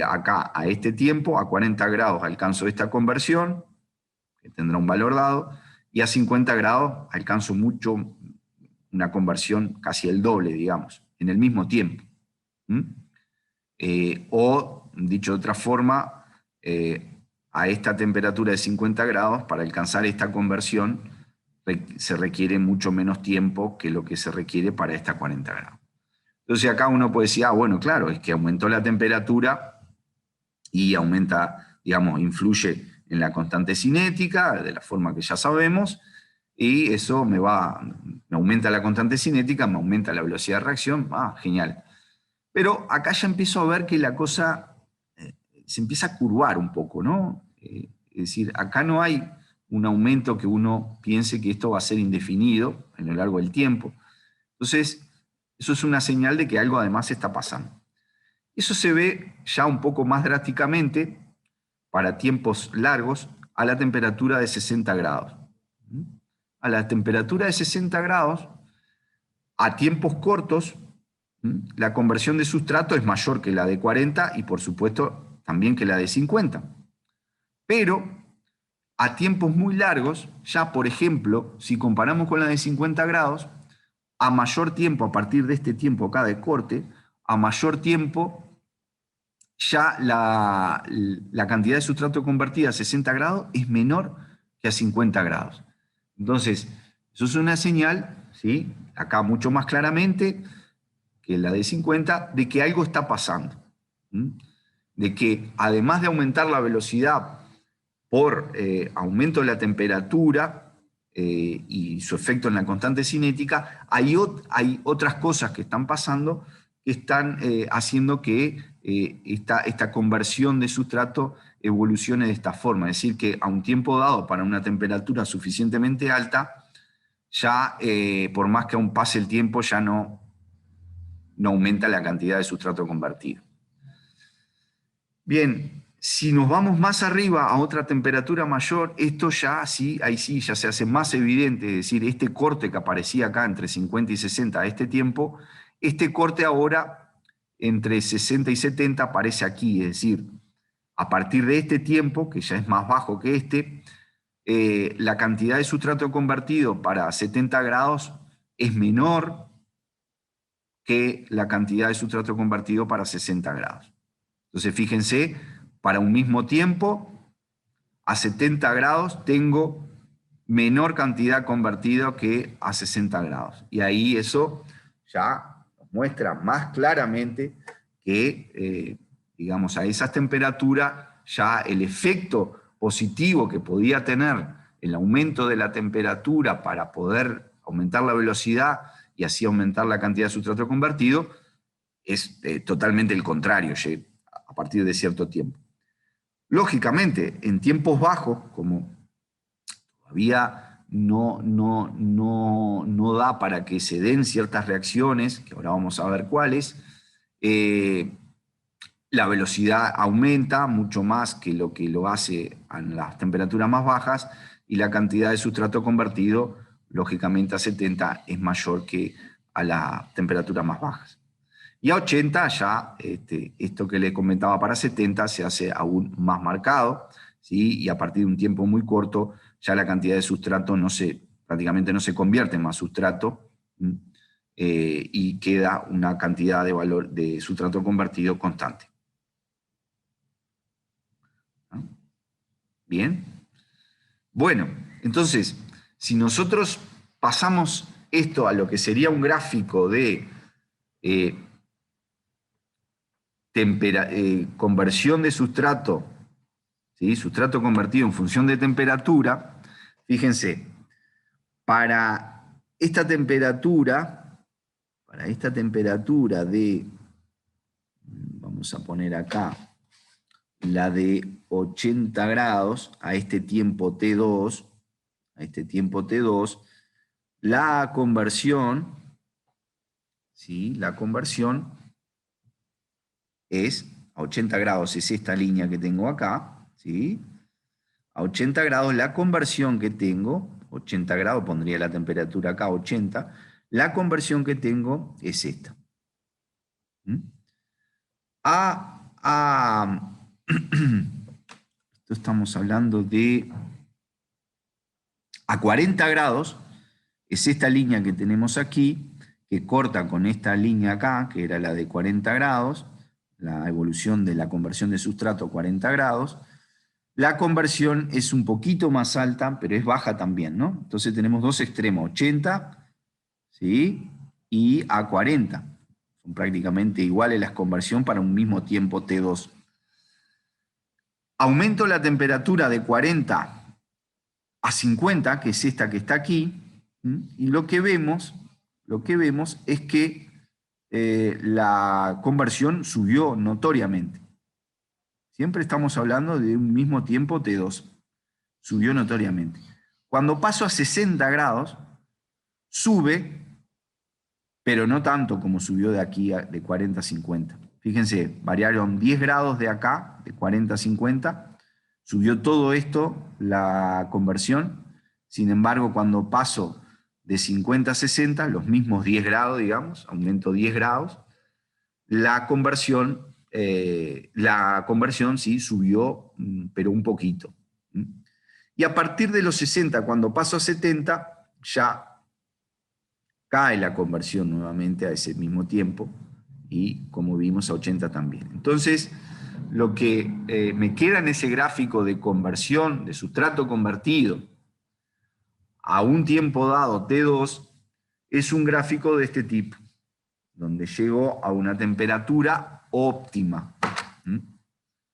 acá a este tiempo, a 40 grados alcanzo esta conversión, que tendrá un valor dado, y a 50 grados alcanzo una conversión casi el doble, digamos, en el mismo tiempo. O, dicho de otra forma, a esta temperatura de 50 grados, para alcanzar esta conversión, se requiere mucho menos tiempo que lo que se requiere para esta 40 grados. Entonces acá uno puede decir, bueno, claro, es que aumentó la temperatura y aumenta, digamos, influye en la constante cinética, de la forma que ya sabemos, y eso me aumenta la constante cinética, me aumenta la velocidad de reacción, genial. Pero acá ya empiezo a ver que la cosa se empieza a curvar un poco, ¿no? Es decir, acá no hay un aumento que uno piense que esto va a ser indefinido a lo largo del tiempo. Entonces, eso es una señal de que algo además está pasando. Eso se ve ya un poco más drásticamente para tiempos largos a la temperatura de 60 grados. A la temperatura de 60 grados, a tiempos cortos, la conversión de sustrato es mayor que la de 40 y por supuesto también que la de 50. Pero a tiempos muy largos, ya por ejemplo, si comparamos con la de 50 grados, a mayor tiempo, a partir de este tiempo acá de corte, a mayor tiempo, ya la cantidad de sustrato convertida a 60 grados es menor que a 50 grados. Entonces, eso es una señal, ¿sí?, acá mucho más claramente que la de 50, de que algo está pasando. De que además de aumentar la velocidad por aumento de la temperatura, y su efecto en la constante cinética, hay otras cosas que están pasando que están haciendo que esta conversión de sustrato evolucione de esta forma. Es decir, que a un tiempo dado, para una temperatura suficientemente alta, ya por más que aún pase el tiempo, ya no aumenta la cantidad de sustrato convertido. Bien, si nos vamos más arriba a otra temperatura mayor, esto ya sí, ahí sí, ya se hace más evidente, es decir, este corte que aparecía acá entre 50 y 60 a este tiempo, este corte ahora entre 60 y 70 aparece aquí, es decir, a partir de este tiempo, que ya es más bajo que este, la cantidad de sustrato convertido para 70 grados es menor que la cantidad de sustrato convertido para 60 grados. Entonces, fíjense, para un mismo tiempo, a 70 grados tengo menor cantidad convertido que a 60 grados. Y ahí eso ya nos muestra más claramente que, digamos, a esas temperaturas ya el efecto positivo que podía tener el aumento de la temperatura para poder aumentar la velocidad y así aumentar la cantidad de sustrato convertido es totalmente el contrario a partir de cierto tiempo. Lógicamente, en tiempos bajos, como todavía no da para que se den ciertas reacciones, que ahora vamos a ver cuáles, la velocidad aumenta mucho más que lo hace en las temperaturas más bajas y la cantidad de sustrato convertido, lógicamente a 70, es mayor que a las temperaturas más bajas. Y a 80 ya, esto que le comentaba para 70 se hace aún más marcado, ¿sí? Y a partir de un tiempo muy corto ya la cantidad de sustrato prácticamente no se convierte en más sustrato, y queda una cantidad de valor de sustrato convertido constante. ¿No? Bien. Bueno, entonces, si nosotros pasamos esto a lo que sería un gráfico de conversión de sustrato, ¿sí? Sustrato convertido en función de temperatura, fíjense, para esta temperatura de, vamos a poner acá, la de 80 grados, a este tiempo T2, la conversión, ¿sí? La conversión es a 80 grados, es esta línea que tengo acá, ¿sí? A 80 grados la conversión que tengo, 80 grados pondría la temperatura acá, 80, la conversión que tengo es esta. Esto estamos hablando de a 40 grados, es esta línea que tenemos aquí, que corta con esta línea acá, que era la de 40 grados, la evolución de la conversión de sustrato a 40 grados. La conversión es un poquito más alta, pero es baja también, ¿no? Entonces tenemos dos extremos, 80, ¿sí? Y a 40. Son prácticamente iguales las conversiones para un mismo tiempo T2. Aumento la temperatura de 40 a 50, que es esta que está aquí, y lo que vemos es que la conversión subió notoriamente. Siempre estamos hablando de un mismo tiempo T2. Subió notoriamente. Cuando paso a 60 grados, sube, pero no tanto como subió de aquí de 40 a 50. Fíjense, variaron 10 grados de acá, de 40 a 50, subió todo esto, la conversión. Sin embargo, cuando paso de 50 a 60, los mismos 10 grados, digamos, aumento 10 grados, la conversión sí subió, pero un poquito. Y a partir de los 60, cuando paso a 70, ya cae la conversión nuevamente a ese mismo tiempo, y como vimos a 80 también. Entonces, lo que me queda en ese gráfico de conversión, de sustrato convertido, a un tiempo dado, T2, es un gráfico de este tipo, donde llego a una temperatura óptima.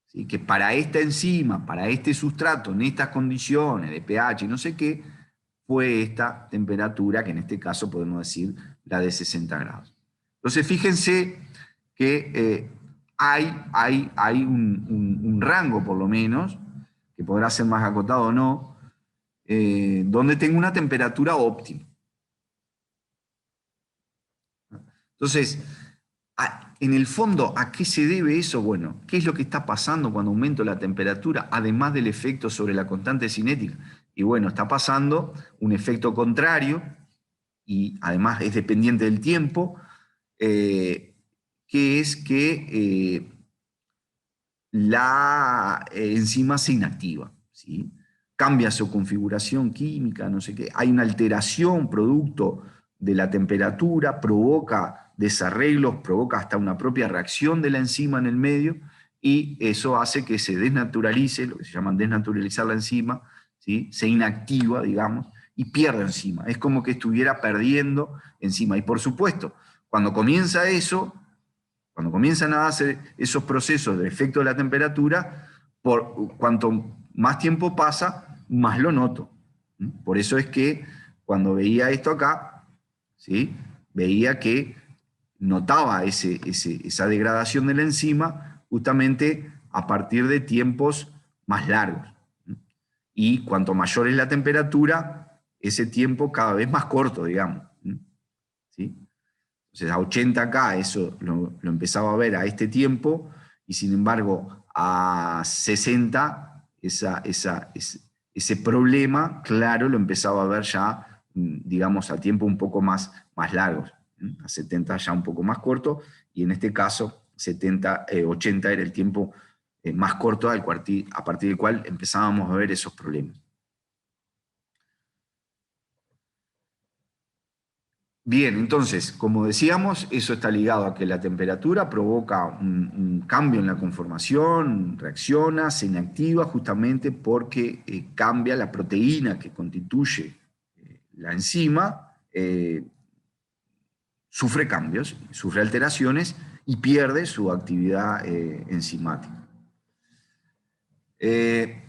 ¿Sí? Que para esta enzima, para este sustrato, en estas condiciones de pH, no sé qué, fue esta temperatura, que en este caso podemos decir la de 60 grados. Entonces, fíjense que hay un rango, por lo menos, que podrá ser más acotado o no, donde tengo una temperatura óptima. Entonces, en el fondo, ¿a qué se debe eso? Bueno, ¿qué es lo que está pasando cuando aumento la temperatura, además del efecto sobre la constante cinética? Y bueno, está pasando un efecto contrario, y además es dependiente del tiempo, que es que la enzima se inactiva, ¿sí? Cambia su configuración química, no sé qué. Hay una alteración producto de la temperatura, provoca desarreglos, provoca hasta una propia reacción de la enzima en el medio, y eso hace que se desnaturalice, lo que se llama desnaturalizar la enzima, ¿sí? Se inactiva, digamos, y pierde enzima. Es como que estuviera perdiendo enzima. Y por supuesto, cuando comienza eso, cuando comienzan a hacer esos procesos de efecto de la temperatura, cuanto más tiempo pasa, más lo noto. Por eso es que cuando veía esto acá, ¿sí? Veía que notaba esa degradación de la enzima justamente a partir de tiempos más largos. Y cuanto mayor es la temperatura, ese tiempo cada vez más corto, digamos. ¿Sí? Entonces a 80K eso lo empezaba a ver a este tiempo, y sin embargo a 60 ese problema, claro, lo empezaba a ver ya, digamos, a tiempo un poco más largos. A 70 ya un poco más corto, y en este caso 80 era el tiempo más corto a partir del cual empezábamos a ver esos problemas. Bien, entonces, como decíamos, eso está ligado a que la temperatura provoca un cambio en la conformación, reacciona, se inactiva justamente porque cambia la proteína que constituye la enzima, sufre cambios, sufre alteraciones y pierde su actividad enzimática. En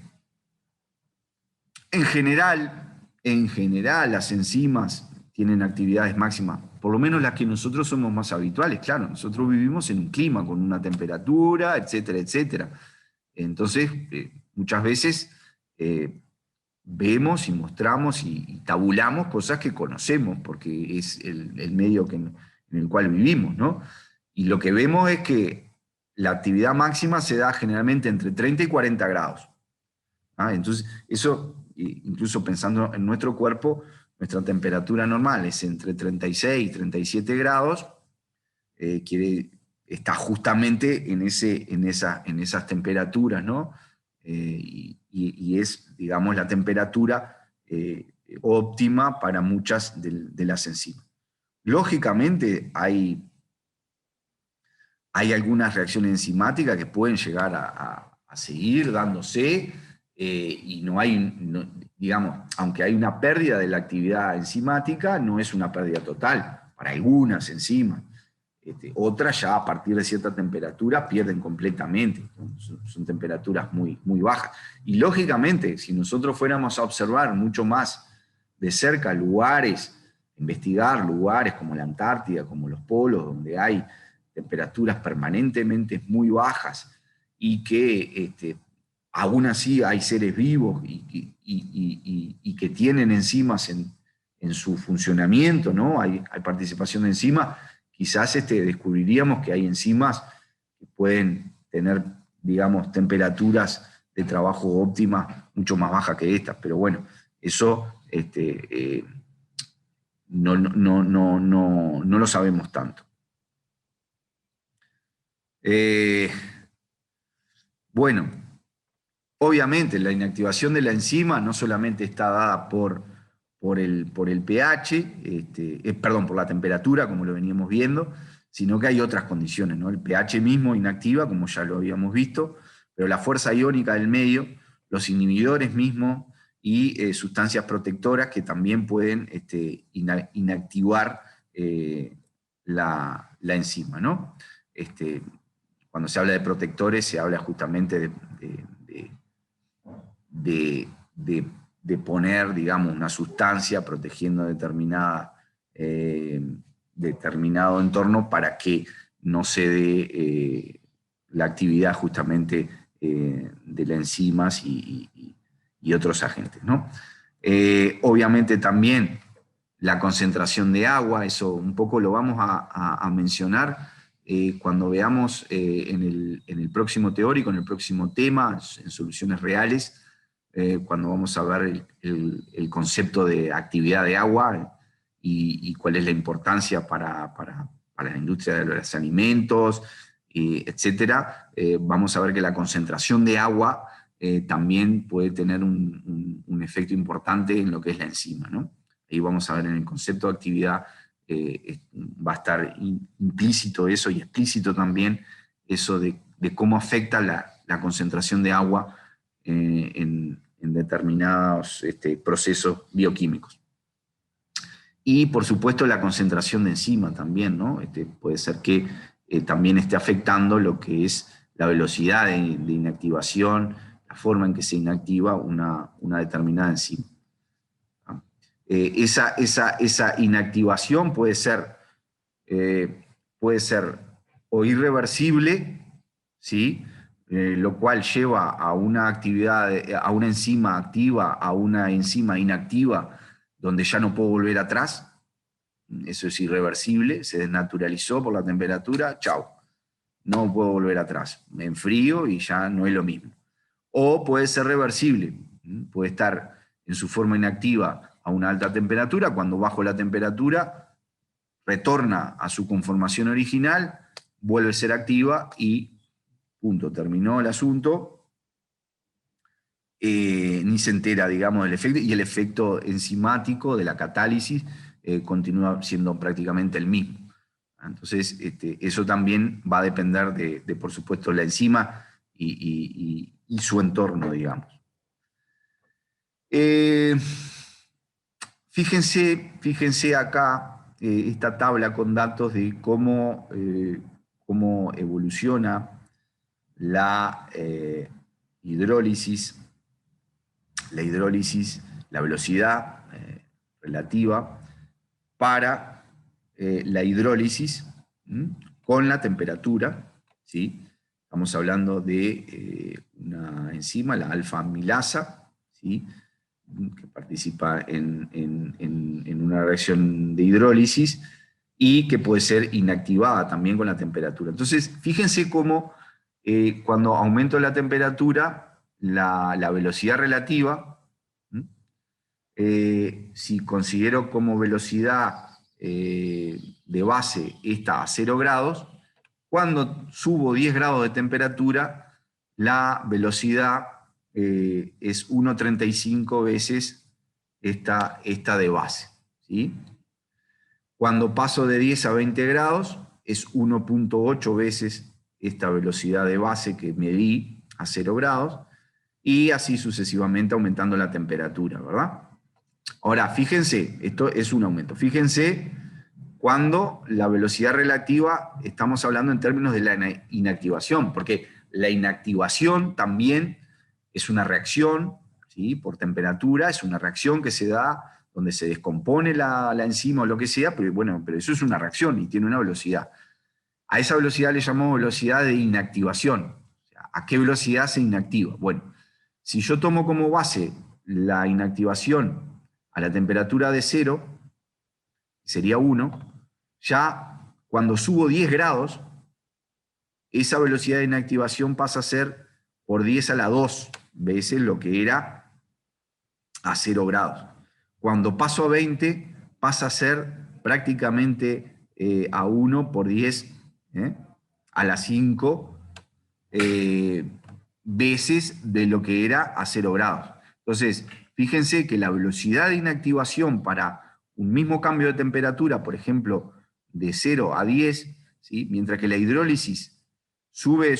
general, las enzimas tienen actividades máximas, por lo menos las que nosotros somos más habituales. Claro, nosotros vivimos en un clima con una temperatura, etcétera, etcétera. Entonces, muchas veces vemos y mostramos y tabulamos cosas que conocemos, porque es el medio en el cual vivimos, ¿no? Y lo que vemos es que la actividad máxima se da generalmente entre 30 y 40 grados. Entonces, eso, incluso pensando en nuestro cuerpo, nuestra temperatura normal es entre 36 y 37 grados, está justamente en esas temperaturas, ¿no? Y es, digamos, la temperatura óptima para muchas de las enzimas. Lógicamente, hay algunas reacciones enzimáticas que pueden llegar a seguir dándose, y digamos, aunque hay una pérdida de la actividad enzimática, no es una pérdida total para algunas enzimas. Otras ya a partir de cierta temperatura pierden completamente, son temperaturas muy, muy bajas. Y lógicamente, si nosotros fuéramos a observar mucho más de cerca lugares, investigar lugares como la Antártida, como los polos, donde hay temperaturas permanentemente muy bajas y que aún así hay seres vivos y que tienen enzimas en su funcionamiento, ¿no? Hay participación de enzimas. Quizás descubriríamos que hay enzimas que pueden tener, digamos, temperaturas de trabajo óptimas mucho más bajas que estas, pero bueno, eso no lo sabemos tanto. Bueno, obviamente la inactivación de la enzima no solamente está dada por el pH, por la temperatura, como lo veníamos viendo, sino que hay otras condiciones, ¿no? El pH mismo inactiva, como ya lo habíamos visto, pero la fuerza iónica del medio, los inhibidores mismos y sustancias protectoras que también pueden inactivar la enzima, ¿no? Cuando se habla de protectores, se habla justamente de poner, digamos, una sustancia protegiendo determinado entorno para que no se dé la actividad justamente de las enzimas y otros agentes, ¿no? Obviamente también la concentración de agua, eso un poco lo vamos a mencionar cuando veamos en el próximo teórico, en el próximo tema, en soluciones reales, cuando vamos a ver el concepto de actividad de agua y cuál es la importancia para la industria de los alimentos, etcétera, vamos a ver que la concentración de agua también puede tener un efecto importante en lo que es la enzima, ¿no? Ahí vamos a ver en el concepto de actividad, va a estar implícito eso y explícito también eso de cómo afecta la concentración de agua en determinados procesos bioquímicos. Y por supuesto la concentración de enzima también, ¿no? Puede ser que también esté afectando lo que es la velocidad de inactivación, la forma en que se inactiva una determinada enzima. Esa inactivación puede ser o irreversible, ¿sí? Lo cual lleva a una actividad, a una enzima activa, a una enzima inactiva, donde ya no puedo volver atrás. Eso es irreversible, se desnaturalizó por la temperatura, chao, no puedo volver atrás, me enfrío y ya no es lo mismo. O puede ser reversible, puede estar en su forma inactiva a una alta temperatura, cuando bajo la temperatura retorna a su conformación original, vuelve a ser activa y punto, terminó el asunto, ni se entera, digamos, del efecto, y el efecto enzimático de la catálisis continúa siendo prácticamente el mismo. Entonces, eso también va a depender de por supuesto, la enzima y su entorno, digamos. Fíjense acá esta tabla con datos de cómo evoluciona la hidrólisis, la velocidad relativa para la hidrólisis con la temperatura, ¿sí? Estamos hablando de una enzima, la alfa-amilasa, ¿sí? Que participa en una reacción de hidrólisis y que puede ser inactivada también con la temperatura. Entonces, fíjense cómo cuando aumento la temperatura, la velocidad relativa, si considero como velocidad de base esta a 0 grados, cuando subo 10 grados de temperatura, la velocidad es 1,35 veces esta de base, ¿sí? Cuando paso de 10 a 20 grados, es 1,8 veces esta velocidad de base que medí a 0 grados, y así sucesivamente aumentando la temperatura, ¿verdad? Ahora, fíjense, esto es un aumento. Fíjense cuando la velocidad relativa, estamos hablando en términos de la inactivación, porque la inactivación también es una reacción, ¿sí? Por temperatura, es una reacción que se da donde se descompone la enzima o lo que sea, pero bueno, pero eso es una reacción y tiene una velocidad. A esa velocidad le llamamos velocidad de inactivación. O sea, ¿a qué velocidad se inactiva? Bueno, si yo tomo como base la inactivación a la temperatura de 0, sería 1, ya cuando subo 10 grados, esa velocidad de inactivación pasa a ser por 10 a la 2 veces lo que era a 0 grados. Cuando paso a 20, pasa a ser prácticamente a 1 por 10 a la 5 veces de lo que era a 0 grados. Entonces, fíjense que la velocidad de inactivación para un mismo cambio de temperatura, por ejemplo, de 0 a 10, ¿sí? Mientras que la hidrólisis sube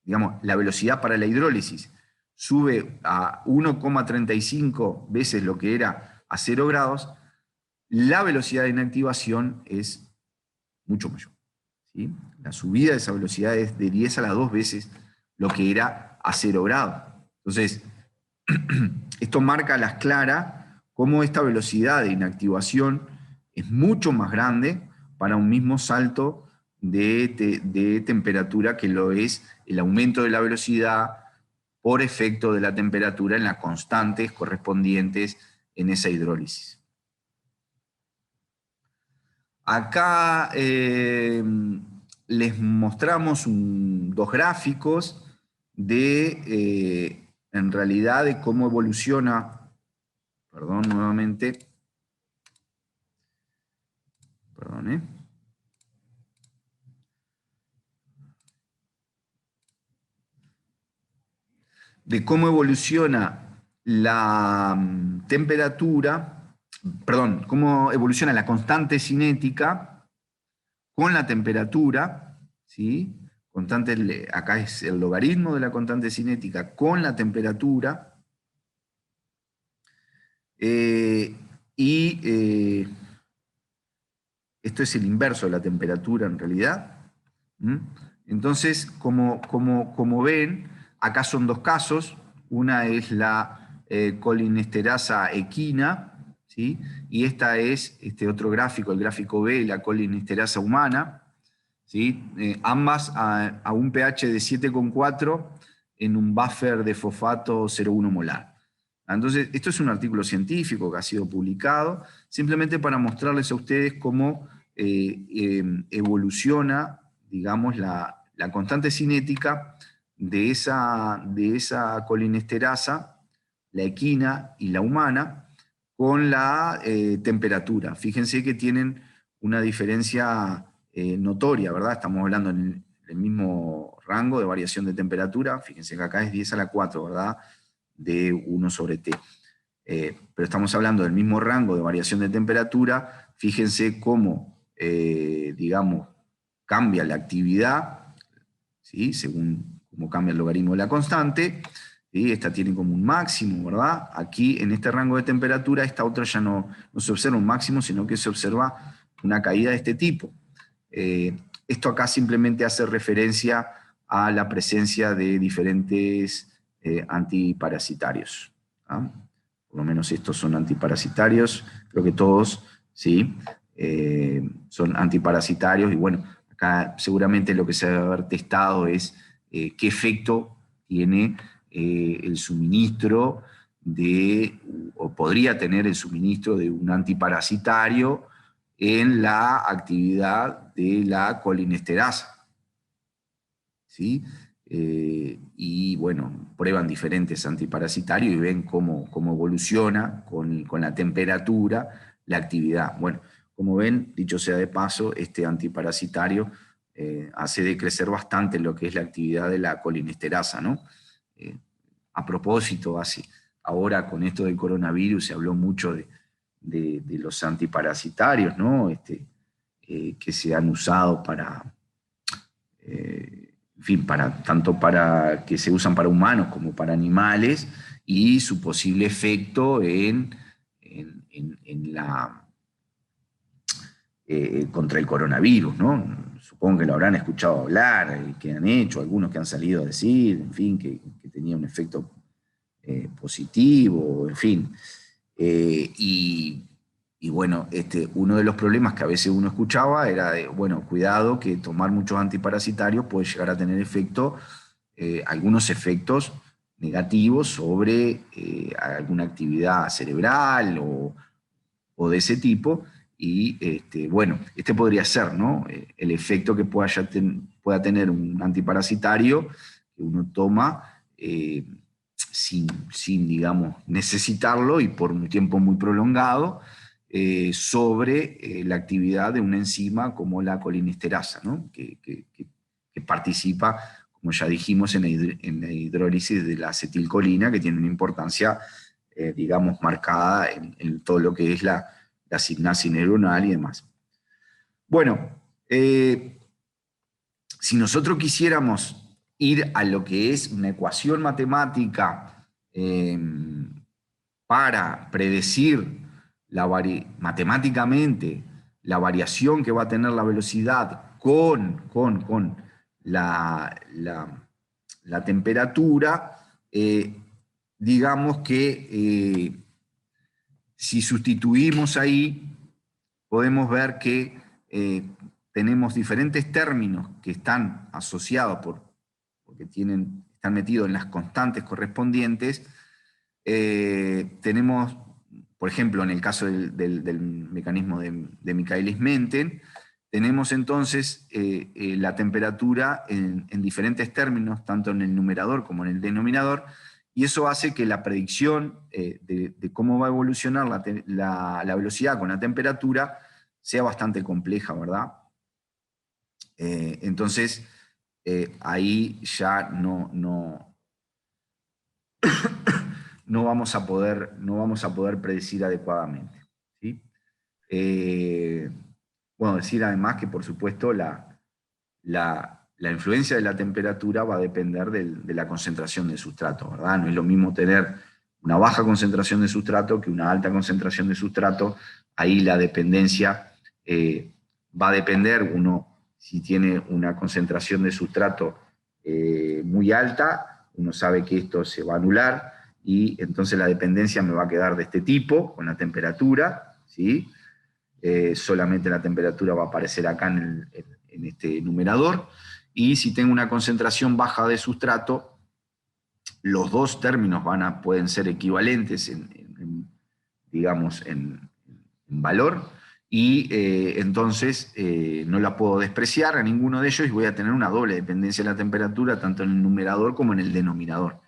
digamos, la velocidad para la hidrólisis sube a 1,35 veces lo que era a 0 grados, la velocidad de inactivación es mucho mayor, ¿sí? La subida de esa velocidad es de 10 a la 2 veces lo que era a 0 grados. Entonces, esto marca a las claras cómo esta velocidad de inactivación es mucho más grande para un mismo salto de temperatura que lo es el aumento de la velocidad por efecto de la temperatura en las constantes correspondientes en esa hidrólisis. Acá les mostramos dos gráficos de, en realidad, de cómo evoluciona, perdón, nuevamente, perdón, de cómo evoluciona la temperatura, perdón, cómo evoluciona la constante cinética con la temperatura, ¿sí? Constante, acá es el logaritmo de la constante cinética con la temperatura, esto es el inverso de la temperatura en realidad. Entonces, como ven, acá son dos casos. Una es la colinesterasa equina, ¿sí? Y esta es este otro gráfico, el gráfico B, la colinesterasa humana, ¿sí? Ambas a un pH de 7,4 en un buffer de fosfato 0,1 molar. Entonces, esto es un artículo científico que ha sido publicado, simplemente para mostrarles a ustedes cómo evoluciona, digamos, la constante cinética de esa colinesterasa, la equina y la humana, con la temperatura. Fíjense que tienen una diferencia notoria, ¿verdad? Estamos hablando en el mismo rango de variación de temperatura. Fíjense que acá es 10 a la 4, ¿verdad? De 1 sobre T. Pero estamos hablando del mismo rango de variación de temperatura. Fíjense cómo, digamos, cambia la actividad, ¿sí? Según cómo cambia el logaritmo de la constante. ¿Sí? Esta tiene como un máximo, ¿verdad? Aquí, en este rango de temperatura, esta otra ya no se observa un máximo, sino que se observa una caída de este tipo. Esto acá simplemente hace referencia a la presencia de diferentes antiparasitarios. ¿Ah? Por lo menos estos son antiparasitarios, creo que todos, ¿sí? Son antiparasitarios, y bueno, acá seguramente lo que se debe haber testado es qué efecto tiene el suministro o podría tener el suministro de un antiparasitario en la actividad de la colinesterasa. ¿Sí? Y bueno, prueban diferentes antiparasitarios y ven cómo evoluciona con la temperatura la actividad. Bueno, como ven, dicho sea de paso, este antiparasitario hace decrecer bastante lo que es la actividad de la colinesterasa, ¿no? A propósito, ahora con esto del coronavirus se habló mucho de los antiparasitarios, ¿no? Que se han usado para... en fin, tanto para que se usan para humanos como para animales, y su posible efecto contra el coronavirus, ¿no? Supongo que lo habrán escuchado hablar, que han hecho, algunos que han salido a decir, en fin, que tenía un efecto positivo, en fin. Y bueno, uno de los problemas que a veces uno escuchaba era de, bueno, cuidado que tomar muchos antiparasitarios puede llegar a tener algunos efectos negativos sobre alguna actividad cerebral o de ese tipo. Y bueno, podría ser, ¿no? El efecto que pueda tener un antiparasitario que uno toma sin, digamos, necesitarlo y por un tiempo muy prolongado, sobre la actividad de una enzima como la colinesterasa, ¿no? que participa, como ya dijimos, en la hidrólisis de la acetilcolina, que tiene una importancia, digamos, marcada en todo lo que es la sinapsis neuronal y demás. Bueno, si nosotros quisiéramos ir a lo que es una ecuación matemática para predecir matemáticamente la variación que va a tener la velocidad con la temperatura, digamos que si sustituimos ahí, podemos ver que tenemos diferentes términos que están asociados porque están metidos en las constantes correspondientes. Tenemos, por ejemplo, en el caso del mecanismo de Michaelis-Menten, tenemos entonces la temperatura en diferentes términos, tanto en el numerador como en el denominador, y eso hace que la predicción de cómo va a evolucionar la velocidad con la temperatura sea bastante compleja, ¿verdad? Entonces, ahí ya no vamos a poder predecir adecuadamente, ¿sí? Bueno, decir además que, por supuesto, la influencia de la temperatura va a depender de la concentración del sustrato, ¿verdad? No es lo mismo tener una baja concentración de sustrato que una alta concentración de sustrato. Ahí la dependencia va a depender. Uno, si tiene una concentración de sustrato muy alta, uno sabe que esto se va a anular, y entonces la dependencia me va a quedar de este tipo, con la temperatura, ¿sí? Solamente la temperatura va a aparecer acá en este numerador, y si tengo una concentración baja de sustrato, los dos términos pueden ser equivalentes digamos, en valor, y entonces no la puedo despreciar a ninguno de ellos, y voy a tener una doble dependencia de la temperatura, tanto en el numerador como en el denominador.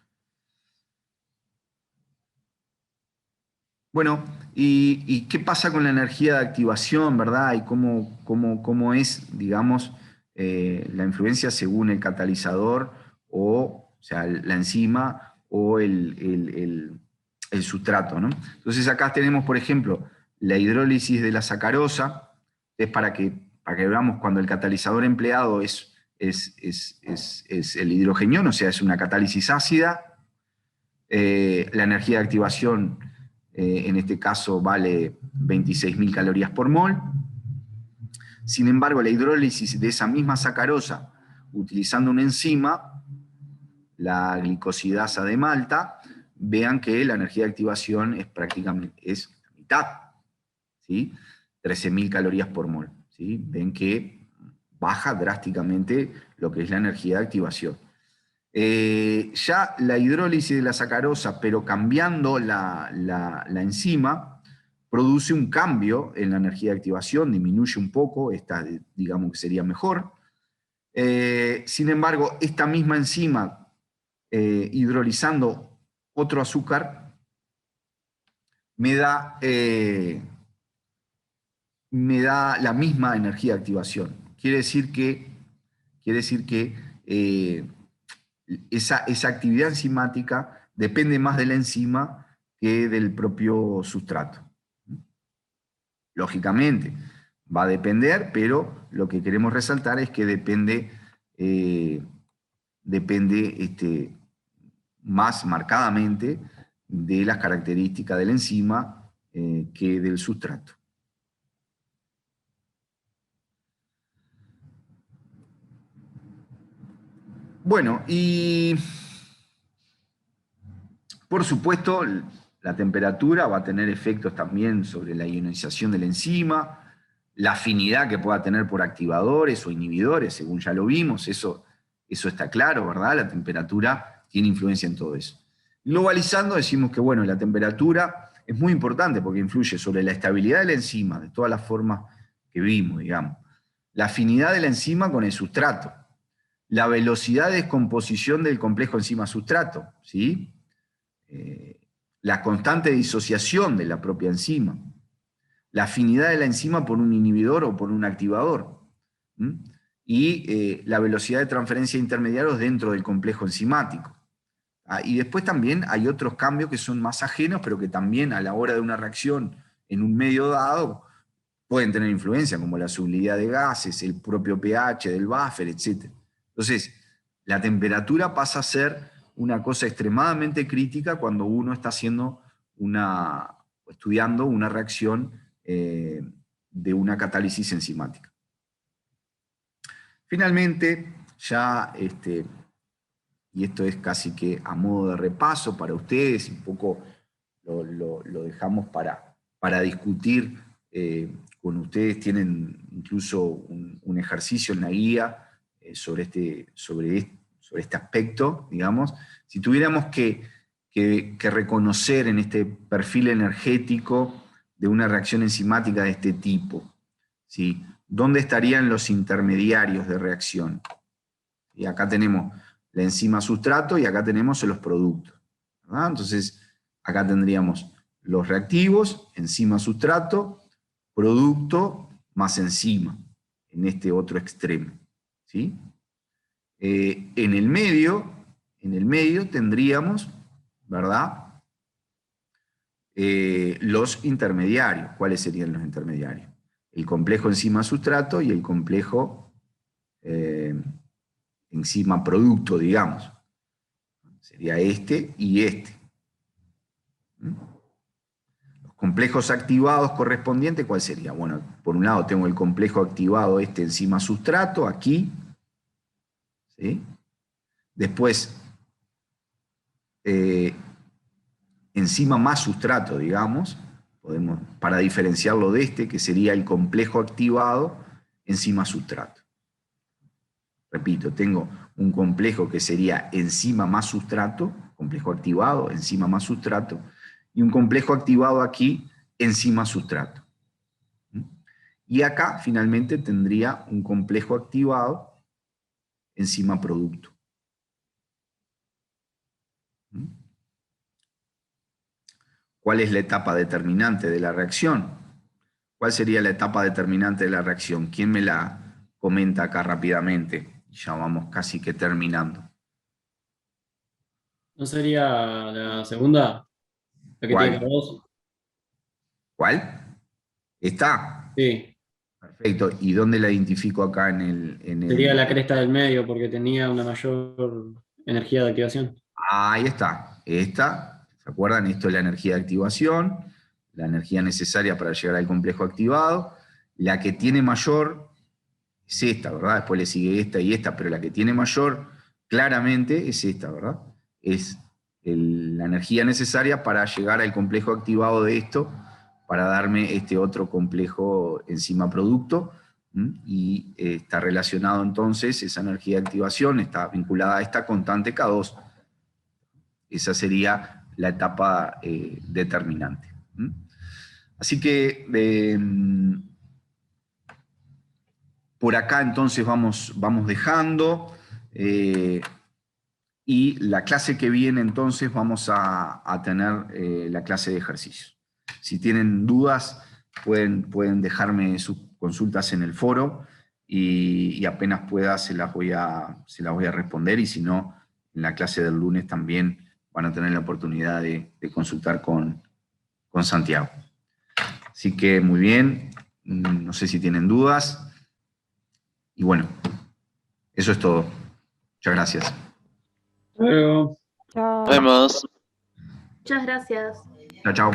Bueno, ¿y qué pasa con la energía de activación, verdad? Y cómo es, digamos, la influencia según el catalizador, o sea, la enzima o el sustrato, ¿no? Entonces acá tenemos, por ejemplo, la hidrólisis de la sacarosa, es para que veamos cuando el catalizador empleado es el hidrogenión, o sea, es una catálisis ácida. La energía de activación en este caso vale 26.000 calorías por mol. Sin embargo, la hidrólisis de esa misma sacarosa, utilizando una enzima, la glicosidasa de Malta, vean que la energía de activación es prácticamente la mitad, ¿sí? 13.000 calorías por mol, ¿sí? Ven que baja drásticamente lo que es la energía de activación. Ya la hidrólisis de la sacarosa, pero cambiando la enzima, produce un cambio en la energía de activación, disminuye un poco, esta digamos que sería mejor. Sin embargo, esta misma enzima, hidrolizando otro azúcar, me da la misma energía de activación. Quiere decir que esa actividad enzimática depende más de la enzima que del propio sustrato. Lógicamente, va a depender, pero lo que queremos resaltar es que depende más marcadamente de las características de la enzima que del sustrato. Bueno, y por supuesto, la temperatura va a tener efectos también sobre la ionización de la enzima, la afinidad que pueda tener por activadores o inhibidores, según ya lo vimos, eso está claro, ¿verdad? La temperatura tiene influencia en todo eso. Globalizando, decimos que, bueno, la temperatura es muy importante porque influye sobre la estabilidad de la enzima, de todas las formas que vimos, digamos, la afinidad de la enzima con el sustrato, la velocidad de descomposición del complejo enzima-sustrato, ¿sí? La constante disociación de la propia enzima, la afinidad de la enzima por un inhibidor o por un activador, y la velocidad de transferencia de intermediarios dentro del complejo enzimático. Y después también hay otros cambios que son más ajenos, pero que también a la hora de una reacción en un medio dado pueden tener influencia, como la solubilidad de gases, el propio pH del buffer, etc. Entonces, la temperatura pasa a ser una cosa extremadamente crítica cuando uno está estudiando una reacción de una catálisis enzimática. Finalmente, ya y esto es casi que a modo de repaso para ustedes, un poco lo dejamos para discutir con ustedes, tienen incluso un ejercicio en la guía sobre este aspecto, digamos. Si tuviéramos que reconocer en este perfil energético de una reacción enzimática de este tipo, ¿sí? ¿Dónde estarían los intermediarios de reacción? Y acá tenemos la enzima sustrato y acá tenemos los productos, ¿verdad? Entonces, acá tendríamos los reactivos, enzima sustrato, producto más enzima, en este otro extremo, ¿sí? En el medio tendríamos, ¿verdad? Los intermediarios. ¿Cuáles serían los intermediarios? El complejo enzima-sustrato y el complejo enzima-producto, digamos. Sería este y este. Los complejos activados correspondientes, ¿cuál sería? Bueno, por un lado tengo el complejo activado este enzima-sustrato, aquí, ¿sí? Después, enzima más sustrato, digamos, para diferenciarlo de este, que sería el complejo activado enzima sustrato. Repito, tengo un complejo que sería enzima más sustrato, complejo activado, enzima más sustrato, y un complejo activado aquí, enzima sustrato. Y acá, finalmente, tendría un complejo activado, enzima producto. ¿Cuál es la etapa determinante de la reacción? ¿Cuál sería la etapa determinante de la reacción? ¿Quién me la comenta acá rápidamente? Ya vamos casi que terminando. ¿No sería la segunda? La que tiene ¿Cuál? K2. ¿Cuál? ¿Está? Sí. Perfecto. ¿Y dónde la identifico acá en Sería el... la cresta del medio porque tenía una mayor energía de activación. Ahí está. Esta, ¿se acuerdan? Esto es la energía de activación, la energía necesaria para llegar al complejo activado. La que tiene mayor es esta, ¿verdad? Después le sigue esta y esta, pero la que tiene mayor claramente es esta, ¿verdad? Es la energía necesaria para llegar al complejo activado de esto, para darme este otro complejo enzima producto, y está relacionado entonces, esa energía de activación está vinculada a esta constante K2. Esa sería la etapa determinante. Así que por acá entonces vamos dejando, y la clase que viene entonces vamos a tener la clase de ejercicios. Si tienen dudas pueden dejarme sus consultas en el foro y apenas pueda se las voy a responder, y si no, en la clase del lunes también van a tener la oportunidad de consultar con Santiago. Así que muy bien, no sé si tienen dudas. Y bueno, eso es todo. Muchas gracias. Luego. Chao. Nos vemos. Muchas gracias. Chao, chao.